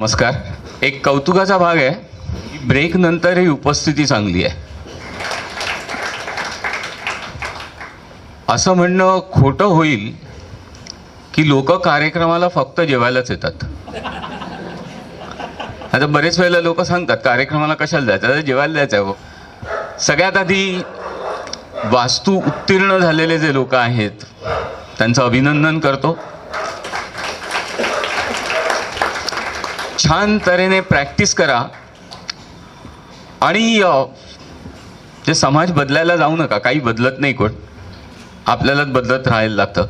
नमस्कार. एक कौतुकाचा भाग आहे, ब्रेक नंतर ही उपस्थिती चांगली आहे असं म्हणणं खोटं होईल की लोक कार्यक्रमाला फक्त जेवायलाच येतात. आता बरेच वेळेला लोक सांगतात कार्यक्रमाला कशाला जायचं, आता जेवायला जायचं. सगळ्यात आधी वास्तू उत्तीर्ण झालेले जे लोक आहेत त्यांचं अभिनंदन करतो. छान तऱ्हेने प्रॅक्टिस करा आणि जे समाज बदलायला जाऊ नका. काही बदलत नाही, कोण आपल्यालाच बदलत राहायला लागतं.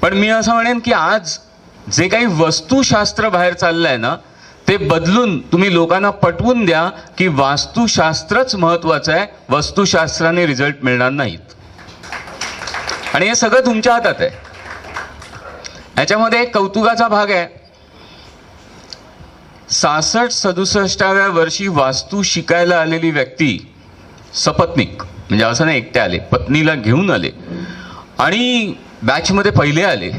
पण मी असं म्हणेन की आज जे काही वस्तुशास्त्र बाहेर चाललं आहे ना, ते बदलून तुम्ही लोकांना पटवून द्या की वास्तुशास्त्रच महत्त्वाचं आहे, वस्तुशास्त्राने रिझल्ट मिळणार नाहीत. आणि हे सगळं तुमच्या हातात आहे. याच्यामध्ये एक कौतुकाचा भाग आहे. 66-67व्या वर्षी वास्तू शिकायला आलेली व्यक्ती सपत्नीक, म्हणजे असं नाही एकटे आले, पत्नीला घेऊन आले आणि बॅचमध्ये पहिले आले.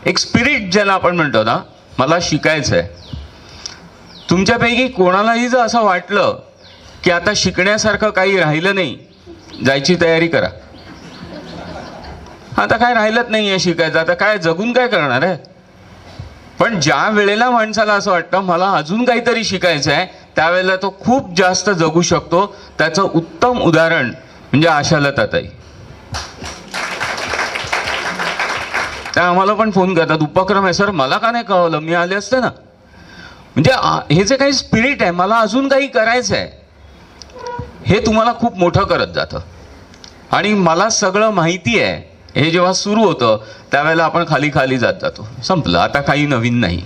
एक स्पिरिट ज्याला आपण म्हणतो ना, मला शिकायचं आहे. तुमच्यापैकी कोणालाही जर असं वाटलं की आता शिकण्यासारखं काही राहिलं नाही, जायची तयारी करा. आता काय राहिलंच नाही आहे शिकायचं, आता काय जगून काय करणार आहे. पण ज्या वेळेला माणसाला असं वाटतं मला अजून काहीतरी शिकायचं आहे, त्यावेळेला तो खूप जास्त जगू शकतो. त्याचं उत्तम उदाहरण म्हणजे आशालताताई. त्या आम्हाला पण फोन करतात, उपक्रम आहे सर, मला का नाही कळवलं, मी आले असते ना. म्हणजे हे जे काही स्पिरिट आहे, मला अजून काही करायचं आहे, हे तुम्हाला खूप मोठं करत जातं. आणि मला सगळं माहिती आहे हे जेव्हा सुरू होतं त्यावेळेला आपण खाली खाली जात जातो. संपलं, आता काही नवीन नाही.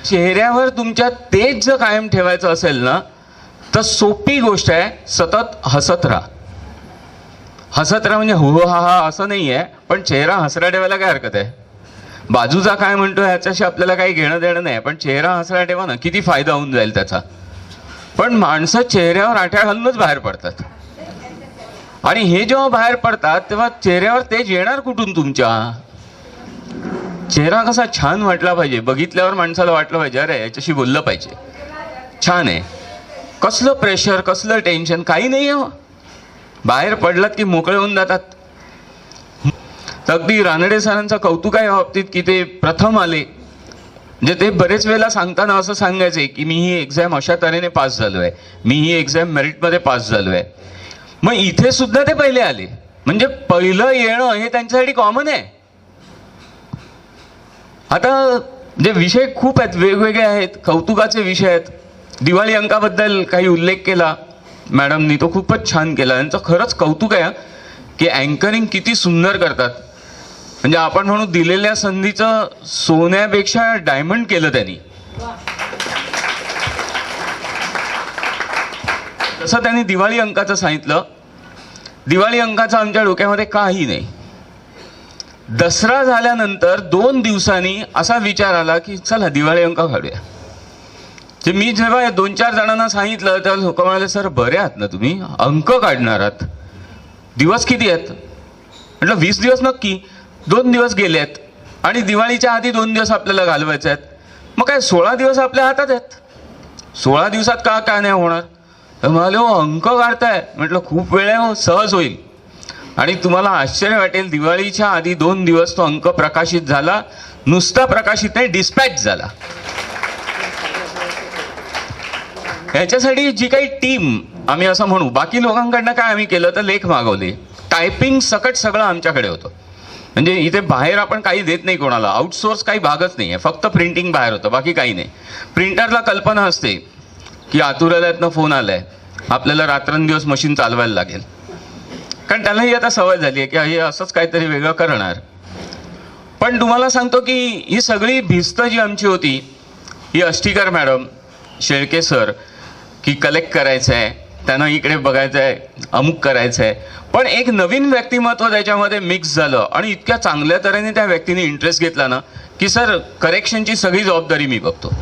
चेहऱ्यावर तुमच्या तेज जर कायम ठेवायचं असेल ना, तर सोपी गोष्ट आहे, सतत हसत राहा. हसत राहा म्हणजे हो हा हा असं नाही आहे, पण चेहरा हसरा ठेवायला काय हरकत आहे. बाजूचा काय म्हणतो ह्याच्याशी आपल्याला काही घेणं देणं नाही, पण चेहरा हसरा ठेवा ना, किती फायदा होऊन जाईल त्याचा. पण माणसं चेहऱ्यावर आठ्या घालूनच बाहेर पडतात. आणि हे जेव्हा बाहेर पडतात तेव्हा चेहऱ्यावर तेज येणार कुठून तुमच्या. चेहरा कसा छान वाटला पाहिजे, बघितल्यावर माणसाला वाटलं पाहिजे अरे याच्याशी बोललं पाहिजे, छान आहे. कसलं प्रेशर, कसलं टेन्शन, काही नाही आहे. बाहेर पडलात की मोकळे होऊन जातात. अगदी रानडे सरांचं कौतुक आहे या बाबतीत की ते प्रथम आले. म्हणजे ते बरेच वेळेला सांगताना असं सांगायचे की मी ही एक्झाम अशा तऱ्हेने पास झालो आहे, मी ही एक्झाम मेरिटमध्ये पास झालो आहे. मग इथे सुद्धा ते पहिले आले, म्हणजे पहिलं येणं हे त्यांच्यासाठी कॉमन आहे. आता जे विषय खूप आहेत, वेगवेगळे आहेत, कौतुकाचे विषय आहेत. दिवाळी अंकाबद्दल काही उल्लेख केला मॅडमनी, तो खूपच छान केला. त्यांचं खरंच कौतुक आहे की अँकरिंग किती सुंदर करतात. म्हणजे आपण म्हणू दिलेल्या संधीचं सोन्यापेक्षा डायमंड केलं त्यांनी. तसं त्यांनी दिवाळी अंकाचं सांगितलं. दिवाळी अंकाचं आमच्या डोक्यामध्ये काही नाही. दसरा झाल्यानंतर 2 दिवसांनी असा विचार आला की चला दिवाळी अंक काढूया. जे मी जेव्हा 2-4 जणांना सांगितलं तेव्हा लोक म्हणाले सर बरे आहात ना तुम्ही, अंक काढणार आहात, दिवस किती आहेत. म्हटलं 20 दिवस नक्की. 2 दिवस गेले आहेत आणि दिवाळीच्या आधी 2 दिवस आपल्याला घालवायचे आहेत. मग काय 16 दिवस आपल्या हातात आहेत, 16 दिवसात का काय नाही होणार. तर म्हणाले हो अंक काढताय. म्हटलं खूप वेळ आहे हो, सहज होईल. आणि तुम्हाला आश्चर्य वाटेल, दिवाळीच्या आधी 2 दिवस तो अंक प्रकाशित झाला. नुसता प्रकाशित नाही, डिस्पॅच झाला. याच्यासाठी जी काही टीम आम्ही असं म्हणू, बाकी लोकांकडनं काय आम्ही केलं तर लेख मागवले, टायपिंग सकट सगळं आमच्याकडे होतं. म्हणजे इथे बाहेर आपण काही देत नाही कोणाला, आउटसोर्स काही भागच नाही आहे, फक्त प्रिंटिंग बाहेर होतं, बाकी काही नाही. प्रिंटरला कल्पना असते की आतुरालयातनं फोन आलाय, आपल्याला रात्रंदिवस मशीन चालवायला लागेल, कारण त्यालाही आता सवय झाली आहे की हे असंच काहीतरी वेगळं करणार. पण तुम्हाला सांगतो की ही सगळी भिस्त जी आमची होती, ही अष्टीकर मॅडम, शेळके सर, की कलेक्ट करायचं आहे, त्यांना इकडे बघायचं आहे, अमुक करायचं आहे. पण एक नवीन व्यक्तिमत्व त्याच्यामध्ये मिक्स झालं आणि इतक्या चांगल्या तऱ्हेने त्या व्यक्तीने इंटरेस्ट घेतला ना की सर करेक्शनची सगळी जबाबदारी मी बघतो.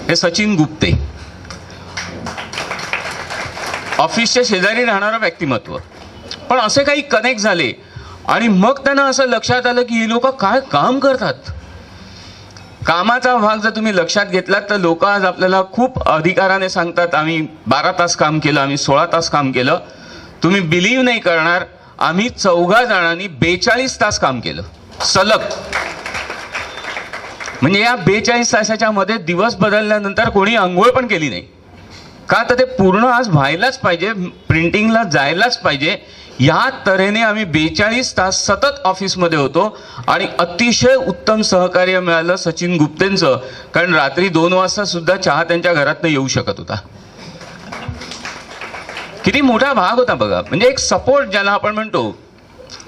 हे सचिन गुप्ते, ऑफिसच्या शेजारी राहणारं व्यक्तिमत्व. पण असे काही कनेक्ट झाले आणि मग त्यांना असं लक्षात आलं की ही लोक काय काम करतात. कामाचा भाग जर तुम्ही लक्षात घेतलात तर लोक आज आपल्याला खूप अधिकाराने सांगतात आम्ही 12 तास काम केलं, आम्ही 16 तास काम केलं. तुम्ही बिलीव्ह नाही करणार, आम्ही 4 जणांनी 42 तास काम केलं सलग. म्हणजे या 42 तासाच्या मध्ये दिवस बदलल्यानंतर कोणी अंघोळ पण केली नाही. का तर ते पूर्ण आज व्हायलाच पाहिजे, प्रिंटिंगला जायलाच पाहिजे. या तऱ्हेने आम्ही 42 तास सतत ऑफिसमध्ये होतो आणि अतिशय उत्तम सहकार्य मिळालं सचिन गुप्तेंचं. कारण रात्री 2 वाजता सुद्धा चहा त्यांच्या घरातनं येऊ शकत होता. किती मोठा भाग होता बघा, म्हणजे एक सपोर्ट ज्याला आपण म्हणतो.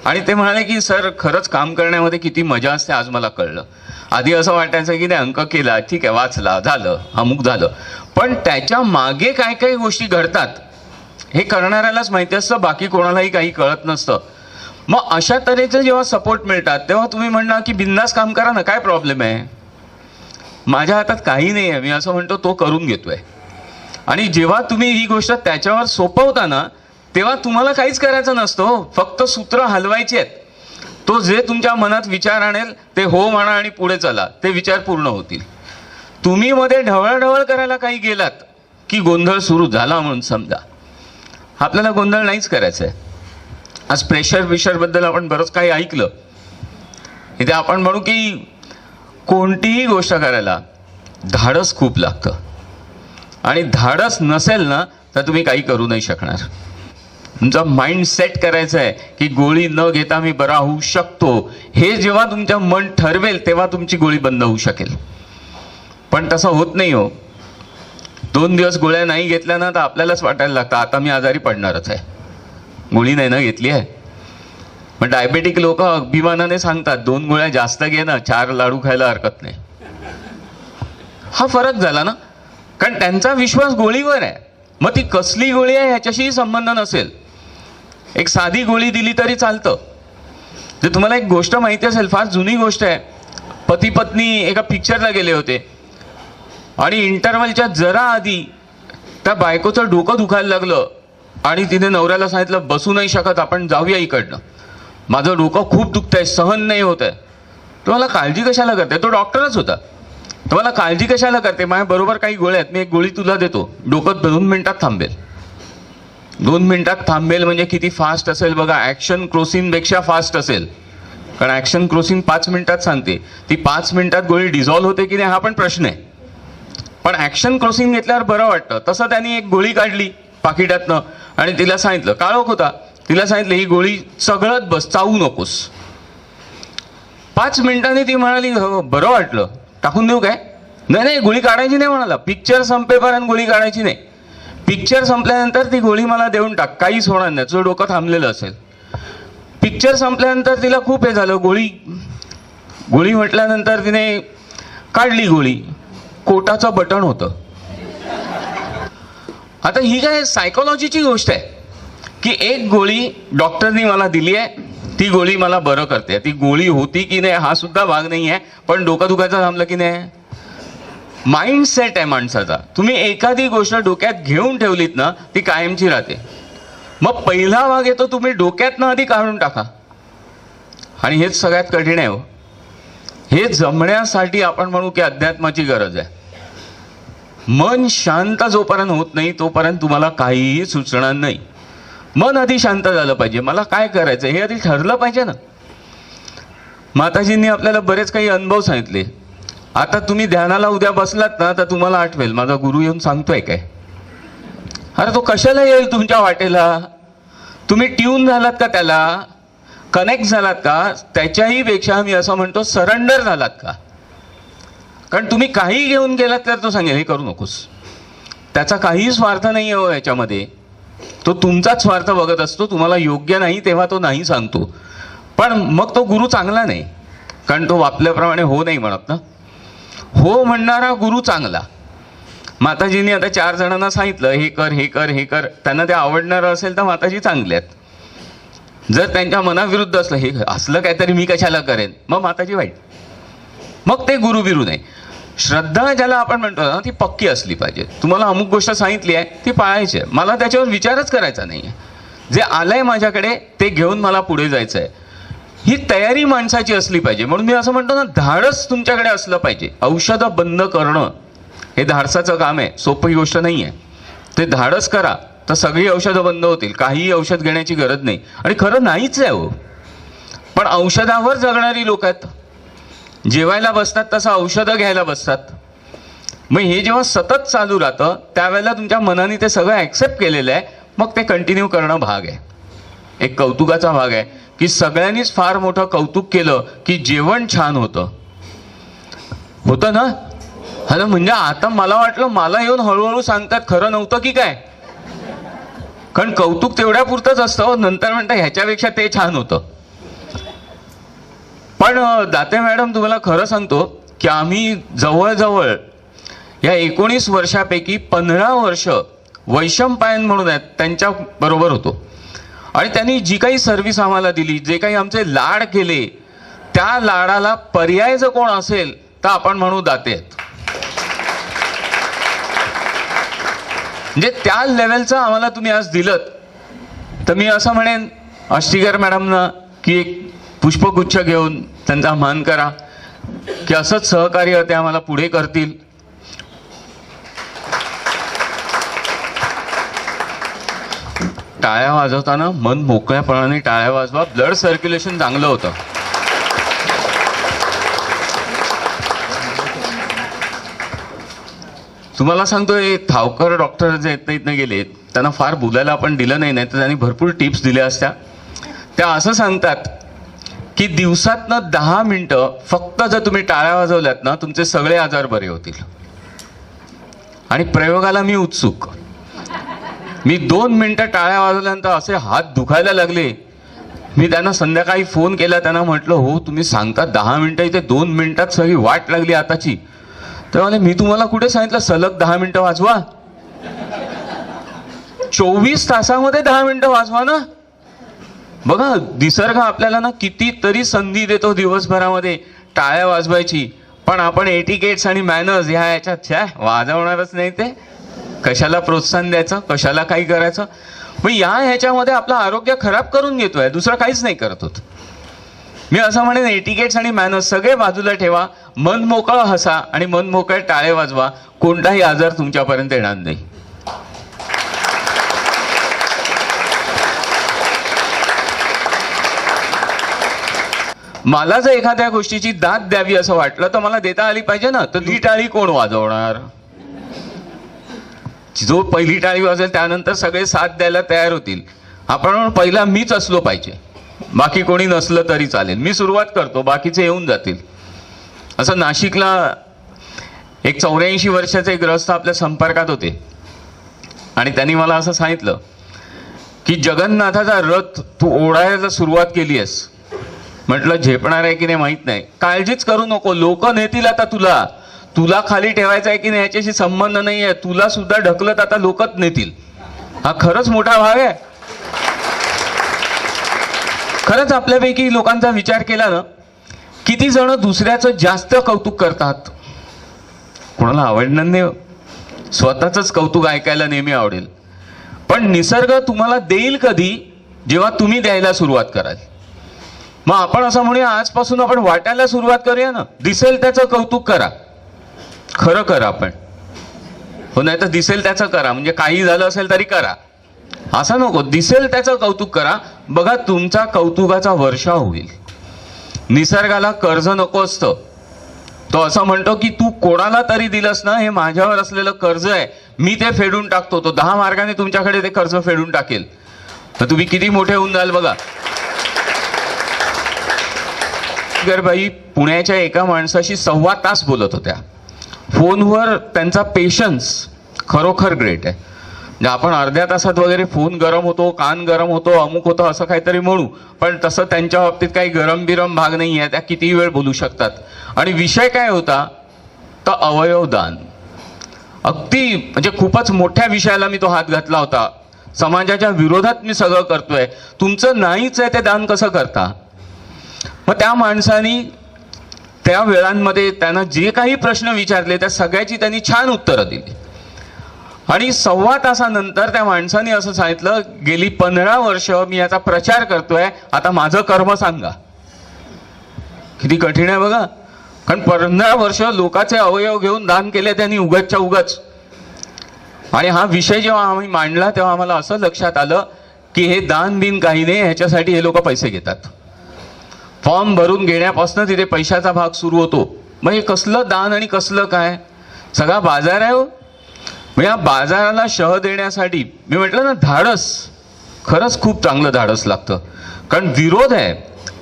आणि ते म्हणाले की सर खरंच काम करण्यामध्ये किती मजा असते आज मला कळलं. आधी असं वाटायचं की नाही अंक केला ठीक आहे वाचला झालं अमुक झालं, पण त्याच्या मागे काय काय गोष्टी घडतात हे करणाऱ्यालाच माहिती असतं, बाकी कोणालाही काही कळत नसतं. मग अशा तऱ्हेचे जेव्हा सपोर्ट मिळतात तेव्हा तुम्ही म्हणणार की बिंदास काम करा ना, काय प्रॉब्लेम आहे, माझ्या हातात काही नाही आहे, मी असं म्हणतो तो करून घेतोय. आणि जेव्हा तुम्ही ही गोष्ट त्याच्यावर सोपवता ना तेव्हा तुम्हाला काहीच करायचं नसतं, फक्त सूत्र हलवायची आहेत. तो जे तुमच्या मनात विचार आणेल ते हो म्हणा आणि पुढे चला, ते विचार पूर्ण होतील. तुम्ही मध्ये ढवळाढवळ करायला काही गेलात की गोंधळ सुरू झाला म्हणून समजा. आपल्याला गोंधळ नाहीच करायचं आहे. आज प्रेशर बद्दल आपण बरंच काही ऐकलं. इथे आपण म्हणू की कोणतीही गोष्ट करायला धाडस खूप लागतं आणि धाडस नसेल ना तर तुम्ही काही करू नाही शकणार. तुमचा माइंड सेट करायचं आहे की गोळी न घेता मी बरा होऊ शकतो. हे जेव्हा तुमचं मन ठरवेल तेव्हा तुमची गोळी बंद होऊ शकेल. पण तसं होत नाही हो. 2 दिवस गोळ्या नाही घेतल्या ना तर आपल्यालाच वाटायला लागतं आता मी आजारी पडणारच आहे, गोळी नाही ना घेतली आहे. पण डायबेटिक लोक अभिमानाने सांगतात 2 गोळ्या जास्त घे ना, 4 लाडू खायला हरकत नाही. हा फरक झाला ना, कारण त्यांचा विश्वास गोळीवर आहे. मग ती कसली गोळी आहे ह्याच्याशीही संबंध नसेल, एक साधी गोळी दिली तरी चालतं. जर तुम्हाला एक गोष्ट माहिती असेल, फार जुनी गोष्ट आहे. पती पत्नी एका पिक्चरला गेले होते आणि इंटरव्हलच्या जरा आधी त्या बायकोचं डोकं दुखायला लागलं आणि तिने नवऱ्याला सांगितलं बसू नाही शकत, आपण जाऊया इकडनं, माझं डोकं खूप दुखतंय, सहन नाही होत आहे. तुम्हाला काळजी कशाला करते, तो डॉक्टरच होता. तुम्हाला काळजी कशाला करते, माझ्या बरोबर काही गोळ्या आहेत, मी एक गोळी तुला देतो, डोकं 2 मिनिटात थांबेल. 2 मिनिटात थांबेल म्हणजे किती फास्ट असेल बघा. ॲक्शन क्रोसिनपेक्षा फास्ट असेल, कारण ॲक्शन क्रोसिन 5 मिनिटात सांगते, ती 5 मिनिटात गोळी डिझॉल्व्ह होते की नाही हा पण प्रश्न आहे. पण ॲक्शन क्रोसिन घेतल्यावर बरं वाटतं. तसं त्यांनी एक गोळी काढली पाकिटातनं आणि तिला सांगितलं, काळोख होता, तिला सांगितलं ही गोळी चघळत बस, चावू नकोस. 5 मिनिटांनी ती म्हणाली बरं वाटलं, टाकून देऊ काय, नाही नाही गोळी काढायची नाही म्हणाला, पिक्चर संपेपर्यंत गोळी काढायची नाही, पिक्चर संपल्यानंतर ती गोळी मला देऊन टाक, काहीच होणार नाही, तुझं डोकं थांबलेलं असेल. पिक्चर संपल्यानंतर तिला खूप हे झालं, गोळी म्हटल्यानंतर तिने काढली गोळी, कोटाचं बटन होतं. आता ही काय सायकोलॉजीची गोष्ट आहे की एक गोळी डॉक्टरनी मला दिली आहे, ती गोळी मला बरं करते. ती गोळी होती की नाही हा सुद्धा भाग नाही आहे, पण डोकं दुखायचं थांबलं की नाही. माइंड सेट आहे माणसाचा. तुम्ही एखादी गोष्ट डोक्यात घेऊन ठेवलीत ना ती कायमची राहते. मग पहिला भाग येतो तुम्ही डोक्यातनं आधी काढून टाका. आणि हेच सगळ्यात कठीण आहे हो. हे जमण्यासाठी आपण म्हणू की अध्यात्माची गरज आहे. मन शांत जोपर्यंत होत नाही तोपर्यंत तुम्हाला काहीही सुचणार नाही. मन आधी शांत झालं पाहिजे. मला काय करायचं हे आधी ठरलं पाहिजे ना. माताजींनी आपल्याला बरेच काही अनुभव सांगितले. आता तुम्ही ध्यानाला उद्या बसलात ना तर तुम्हाला आठवेल माझा गुरु येऊन सांगतोय काय. अरे तो कशाला येईल तुमच्या वाटेला. तुम्ही ट्यून झालात का, त्याला कनेक्ट झालात का, त्याच्याही पेक्षा मी असं म्हणतो सरेंडर झालात का. कारण तुम्ही काही घेऊन गेलात तर तो सांगेल हे करू नकोस. त्याचा काही स्वार्थ नाही हो याच्यामध्ये. तो तुमचाच स्वार्थ बघत असतो. तुम्हाला योग्य नाही तेव्हा तो नाही सांगतो. पण मग तो गुरु चांगला नाही, कारण तो आपल्याप्रमाणे हो नाही म्हणत ना. हो म्हणणारा गुरु चांगला. माताजींनी आता 4 जणांना सांगितलं हे कर हे कर हे कर. त्यांना ते आवडणारं असेल तर माताजी चांगले आहेत. जर त्यांच्या मनाविरुद्ध असलं हे असलं काहीतरी मी कशाला करेन मग माताजी वाईट. मग ते गुरु बिरू नाही. श्रद्धा ज्याला आपण म्हणतो ना ती पक्की असली पाहिजे. तुम्हाला अमुक गोष्ट सांगितली आहे ती पाळायची आहे. मला त्याच्यावर विचारच करायचा नाही आहे. जे आलंय माझ्याकडे ते घेऊन मला पुढे जायचं आहे. ही तयारी माणसाची असली पाहिजे. म्हणून मी असं म्हणतो ना, धाडस तुमच्याकडे असलं पाहिजे. औषधं बंद करणं हे धाडसाचं काम आहे, सोपी गोष्ट नाही आहे. ते धाडस करा तर सगळी औषधं बंद होतील, काहीही औषध घेण्याची गरज नाही. आणि खरं नाहीच आहे हो, पण औषधावर जगणारी लोक आहेत. जेवायला बसतात तसं औषधं घ्यायला बसतात. मग हे जेव्हा सतत चालू राहतं त्यावेळेला तुमच्या मनाने ते सगळं ॲक्सेप्ट केलेलं आहे, मग ते कंटिन्यू करणं भाग आहे. एक कौतुकाचा भाग आहे की सगळ्यांनीच फार मोठं कौतुक केलं की जेवण छान होतं ना. हा ना, म्हणजे आता मला वाटलं मला येऊन हळूहळू सांगतात खरं नव्हतं की काय. कारण कौतुक तेवढ्या पुरतंच असतं, नंतर म्हणतात ह्याच्यापेक्षा ते छान होतं. पण दाते मॅडम, तुम्हाला खरं सांगतो की आम्ही जवळजवळ या 19 वर्षापैकी 15 वर्ष वैशंपायन म्हणून आहेत त्यांच्या बरोबर होतो. आणि त्यांनी जी काही सर्व्हिस आम्हाला दिली, जे काही आमचे लाड केले, त्या लाडाला पर्याय जर कोण असेल तर आपण म्हणू दाते आहेत. म्हणजे त्या लेवलचं आम्हाला तुम्ही आज दिलत, तर मी असं म्हणेन आष्टीकर मॅडमना की एक पुष्पगुच्छ घेऊन त्यांचा मान करा की असंच सहकार्य ते आम्हाला पुढे करतील. टाळ्या वाजवताना मन मोकळ्यापणाने टाळ्या वाजवा, ब्लड सर्क्युलेशन चांगलं होतं. तुम्हाला सांगतोय, थावकर डॉक्टर जे इथनं गेले त्यांना फार बोलायला आपण दिलं नाही, तर त्यांनी भरपूर टिप्स दिल्या असत्या. त्या असं सांगतात की दिवसातनं 10 मिनिटं फक्त जर तुम्ही टाळ्या वाजवल्यात ना, तुमचे सगळे आजार बरे होतील. आणि प्रयोगाला मी उत्सुक. मी 2 मिनिटं टाळ्या वाजवल्यानंतर असे हात दुखायला लागले. मी त्यांना संध्याकाळी फोन केला, त्यांना म्हटलं हो तुम्ही सांगता 10 मिनिटं, इथे 2 मिनिटात सगळी वाट लागली आताची. तर म्हणे मी तुम्हाला कुठे सांगितलं सलग 10 मिनिटं वाजवा. 24 तासामध्ये 10 मिनिटं वाजवा ना. बघा, निसर्ग आपल्याला ना कितीतरी संधी देतो दिवसभरामध्ये टाळ्या वाजवायची, पण आपण एटिकेट्स आणि मॅनर्स ह्याच्यात वाजवणारच नाही. ते कशाला प्रोत्साहन द्यायचं, कशाला काही करायचं. मग ह्याच्यामध्ये आपलं आरोग्य खराब करून घेतोय, दुसरं काहीच नाही करत होत. मी असं म्हणेन एटिकेट्स आणि मॅनर्स सगळे बाजूला ठेवा, मन मोकळं हसा आणि मन मोकळे टाळे वाजवा. कोणताही आजार तुमच्यापर्यंत येणार नाही. मला जर एखाद्या गोष्टीची दाद द्यावी असं वाटलं तर मला देता आली पाहिजे ना. तर ही टाळी कोण वाजवणार? जो पहिली टाळी वाजेल त्यानंतर सगळे साथ द्यायला तयार होतील. आपण पहिला मीच असलो पाहिजे, बाकी कोणी नसलं तरी चालेल. मी सुरुवात करतो, बाकीचे येऊन जातील. असं नाशिकला एक 84 वर्षाचे ग्रस्त आपल्या संपर्कात होते आणि त्यांनी मला असं सांगितलं की जगन्नाथाचा रथ तू ओढायला सुरुवात केली आहेस. म्हटलं झेपणार आहे की नाही माहित नाही. काळजीच करू नको, लोक नेतील आता तुला. तुला खाली ठेवायचं आहे की नाही याच्याशी संबंध नाही आहे. तुला सुद्धा ढकलत आता लोकच नेतील. हा खरंच मोठा भाग आहे. खरंच आपल्यापैकी लोकांचा विचार केला ना, किती जण दुसऱ्याचं जास्त कौतुक करतात. कोणाला आवडणार नाही, स्वतःच कौतुक ऐकायला नेहमी आवडेल. पण निसर्ग तुम्हाला देईल कधी, जेव्हा तुम्ही द्यायला सुरुवात कराल. मग आपण असं म्हणूया, आजपासून आपण वाटायला सुरुवात करूया ना. दिसेल त्याचं कौतुक करा, खरं करा आपण. हो, नाही तर दिसेल त्याचं करा, म्हणजे काही झालं असेल तरी करा असं नको. दिसेल त्याचं कौतुक करा. बघा, तुमचा कौतुकाचा वर्षाव होईल. निसर्गाला कर्ज नको असतं. तो असं म्हणतो की तू कोणाला तरी दिलंस ना, हे माझ्यावर असलेलं कर्ज आहे, मी ते फेडून टाकतो. तो 10 मार्गाने तुमच्याकडे ते कर्ज फेडून टाकेल. तर तुम्ही किती मोठे होऊन जाल बघा. बाई पुण्याच्या एका माणसाशी 1.25 तास बोलत होत्या फोनवर. त्यांचा पेशन्स खरोखर ग्रेट आहे. म्हणजे आपण अर्ध्या तासात वगैरे फोन गरम होतो, कान गरम होतो, अमुक होतं असं काहीतरी म्हणू, पण तसं त्यांच्या बाबतीत काही गरम बिरम भाग नाही आहे. त्या किती वेळ बोलू शकतात. आणि विषय काय होता तर अवयवदान. अगदी म्हणजे खूपच मोठ्या विषयाला मी तो हात घातला होता. समाजाच्या विरोधात मी सगळं करतोय, तुमचं नाहीच आहे ते दान कसं करता. मग त्या माणसानी त्या वेळांमध्ये त्यांना जे काही प्रश्न विचारले त्या सगळ्याची त्यांनी छान उत्तरं दिली. आणि 1.25 तासानंतर त्या माणसाने असं सांगितलं, गेली 15 वर्ष मी याचा प्रचार करतोय, आता माझं कर्म सांगा. किती कठीण आहे बघा. कारण 15 वर्ष लोकांचे अवयव घेऊन दान केले त्यांनी उगाचच्या उगाच. आणि हा विषय जेव्हा आम्ही मांडला तेव्हा आम्हाला असं लक्षात आलं की हे दान बिन काही नाही, ह्याच्यासाठी हे लोक पैसे घेतात. फॉर्म भरून घेण्यापासून तिथे पैशाचा भाग सुरू होतो. मग हे कसलं दान आणि कसलं काय, सगळा बाजार आहे हो. मग या बाजाराला शह देण्यासाठी मी म्हटलं ना, धाडस, खरंच खूप चांगलं धाडस लागतं. कारण विरोध आहे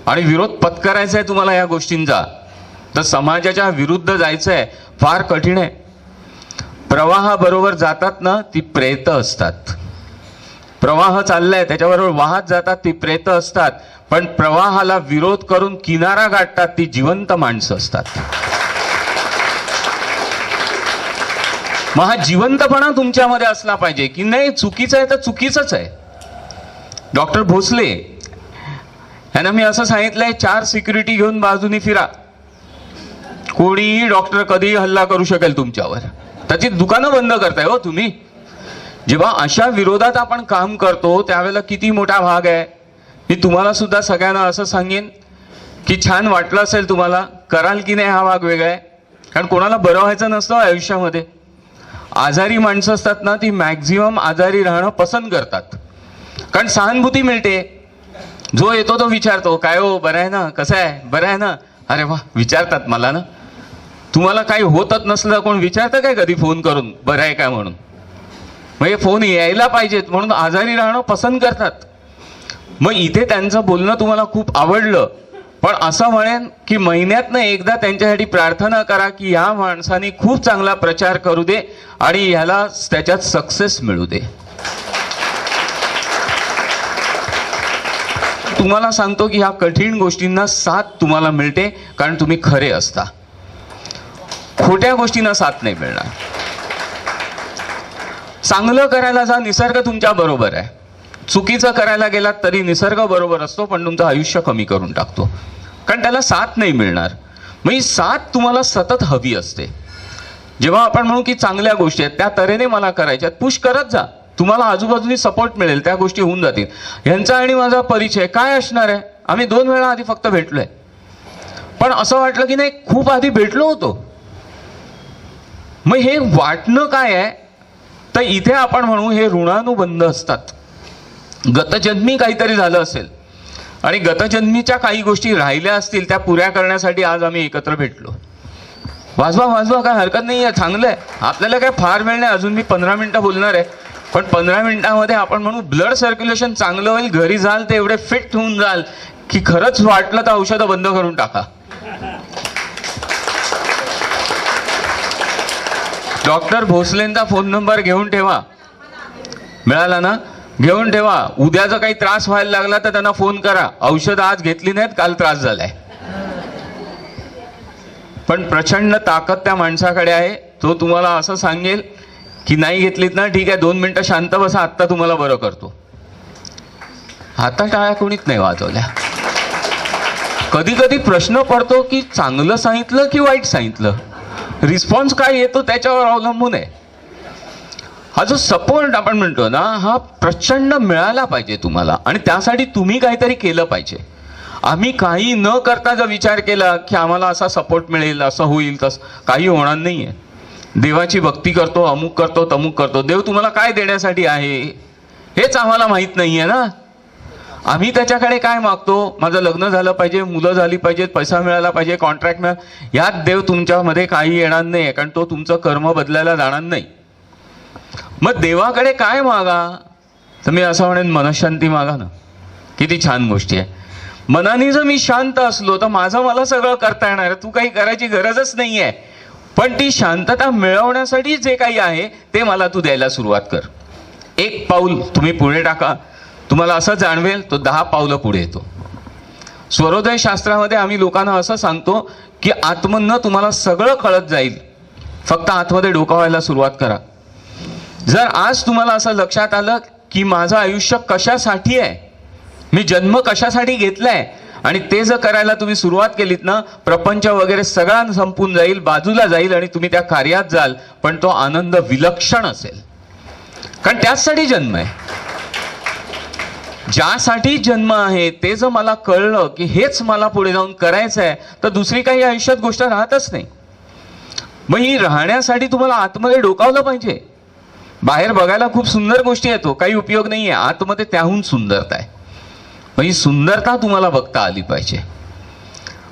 आणि विरोध पत्करायचा आहे तुम्हाला या गोष्टींचा, तर समाजाच्या विरुद्ध जायचं आहे, फार कठीण आहे. प्रवाहाबरोबर जातात ना ती प्रेत असतात. प्रवाह चाललाय त्याच्याबरोबर वाहत जातात ती प्रेत असतात, पण प्रवाहाला विरोध करून किनारा गाठतात ती जिवंत माणसं असतात. मग हा जिवंतपणा तुमच्यामध्ये असला पाहिजे की नाही, चुकीचं आहे तर चुकीचंच आहे. डॉक्टर भोसले यांना मी असं सांगितलंय, 4 सिक्युरिटी घेऊन बाजूनी फिरा, कोणीही डॉक्टर कधीही हल्ला करू शकेल तुमच्यावर. त्याची दुकानं बंद करताय हो तुम्ही. जेव्हा अशा विरोधात आपण काम करतो त्यावेळेला किती मोठा भाग आहे. मी तुम्हाला सुद्धा सगळ्यांना असं सांगेन की छान वाटलं असेल तुम्हाला, कराल की नाही हा भाग वेगळा आहे. कारण कोणाला बरं व्हायचं नसतं आयुष्यामध्ये. आजारी माणसं असतात ना, ती मॅक्झिमम आजारी राहणं पसंत करतात, कारण सहानुभूती मिळते. जो येतो तो विचारतो, काय हो बरं आहे ना, कसं आहे, बरं आहे ना, अरे वा, विचारतात मला ना. तुम्हाला काही होतच नसलं कोण विचारतं काय कधी फोन करून बरं आहे काय म्हणून. मग हे फोन यायला पाहिजेत म्हणून आजारी राहणं पसंत करतात. मग इथे त्यांचं बोलणं तुम्हाला खूप आवडलं, पण असं म्हणेन की महिन्यातनं एकदा त्यांच्यासाठी प्रार्थना करा की ह्या माणसाने खूप चांगला प्रचार करू दे आणि ह्याला त्याच्यात सक्सेस मिळू दे. तुम्हाला सांगतो की ह्या कठीण गोष्टींना साथ तुम्हाला मिळते कारण तुम्ही खरे असता. खोट्या गोष्टींना साथ नाही मिळणार. चांगलं करायला जा, निसर्ग तुमच्या बरोबर आहे. चुकीचं करायला गेलात तरी निसर्ग बरोबर असतो, पण तुमचं आयुष्य कमी करून टाकतो, कारण त्याला साथ नाही मिळणार. मग ही साथ तुम्हाला सतत हवी असते. जेव्हा आपण म्हणू की चांगल्या गोष्टी आहेत त्या तऱ्हेने मला करायच्यात, पुश करत जा, तुम्हाला आजूबाजूनी सपोर्ट मिळेल, त्या गोष्टी होऊन जातील. ह्यांचा आणि माझा परिचय काय असणार आहे, आम्ही 2 वेळा आधी फक्त भेटलोय, पण असं वाटलं की नाही खूप आधी भेटलो होतो. मग हे वाटणं काय आहे, तर इथे आपण म्हणू हे ऋणानुबंध असतात. गतजन्मी काहीतरी झालं असेल आणि गतजन्मीच्या काही गोष्टी राहिल्या असतील, त्या पुऱ्या करण्यासाठी आज आम्ही एकत्र भेटलो. वाजवा वाजवा, काय हरकत नाही आहे, चांगलं आहे. आपल्याला काय फार वेळ नाही, अजून मी 15 मिनिटं बोलणार आहे, पण 15 मिनिटामध्ये आपण म्हणू ब्लड सर्क्युलेशन चांगलं होईल, घरी जाल ते एवढे फिट होऊन जाल की खरंच वाटलं तर औषधं बंद करून टाका. डॉक्टर भोसलेंचा फोन नंबर घेऊन ठेवा, मिळाला ना, घेऊन ठेवा. उद्या जर काही त्रास व्हायला लागला तर त्यांना फोन करा. औषधं आज घेतली नाहीत, काल त्रास झालाय. पण प्रचंड ताकद त्या माणसाकडे आहे. तो तुम्हाला असं सांगेल की नाही घेतलीत ना, ठीक आहे 2 मिनिटं शांत बसा, आत्ता तुम्हाला बरं करतो. आता टाळ्या कोणीच नाही वाजवल्या. कधी कधी प्रश्न पडतो की चांगलं सांगितलं की वाईट सांगितलं, रिस्पॉन्स काय येतो त्याच्यावर अवलंबून आहे. हा जो सपोर्ट आपण म्हणतो ना, हा प्रचंड मिळाला पाहिजे तुम्हाला, आणि त्यासाठी तुम्ही काहीतरी केलं पाहिजे. आम्ही काही न करता जर विचार केला की आम्हाला असा सपोर्ट मिळेल, असं होईल, तसं काही होणार नाहीये. देवाची भक्ती करतो, अमुक करतो, तमुक करतो, देव तुम्हाला काय देण्यासाठी आहे हेच आम्हाला माहित नाहीये ना. आम्ही त्याच्याकडे काय मागतो, माझं लग्न झालं पाहिजे, मुलं झाली पाहिजेत, पैसा मिळाला पाहिजे, कॉन्ट्रॅक्ट मिळाला, यात देव तुमच्यामध्ये काही येणार नाही, कारण तो तुमचं कर्म बदलायला जाणार नाही. मग देवाकडे काय मागा, तर मी असं म्हणेन मनशांती मागा ना. किती छान गोष्टी आहे. मनाने जर मी शांत असलो तर माझं मला सगळं करता येणार आहे, तू काही करायची गरजच नाही आहे. पण ती शांतता मिळवण्यासाठी जे काही आहे ते मला तू द्यायला सुरुवात कर. 1 पाऊल तुम्ही पुढे टाका, तुम्हाला असं जाणवेल तो 10 पावलं पुढे येतो. स्वरोदय शास्त्रामध्ये आम्ही लोकांना असं सांगतो की आतमधनं तुम्हाला सगळं कळत जाईल, फक्त आतमध्ये डोकावायला सुरुवात करा. जर आज तुम्हाला असं लक्षात आलं की माझं आयुष्य कशासाठी आहे, मी जन्म कशासाठी घेतलाय, आणि ते जर करायला तुम्ही सुरुवात केलीत ना, प्रपंच वगैरे सगळा संपून जाईल, बाजूला जाईल आणि तुम्ही त्या कार्यात जाल, पण तो आनंद विलक्षण असेल, कारण त्याचसाठी जन्म आहे. ज्यासाठी जन्म आहे ते जर मला कळलं की हेच मला पुढे जाऊन करायचं आहे, तर दुसरी काही आयुष्यात गोष्ट राहतच नाही. मग ही राहण्यासाठी तुम्हाला आतमध्ये डोकावलं पाहिजे. बाहेर बघायला खूप सुंदर गोष्टी येतो, काही उपयोग नाहीये, आतमध्ये त्याहून सुंदरता आहे. मग ही सुंदरता तुम्हाला बघता आली पाहिजे.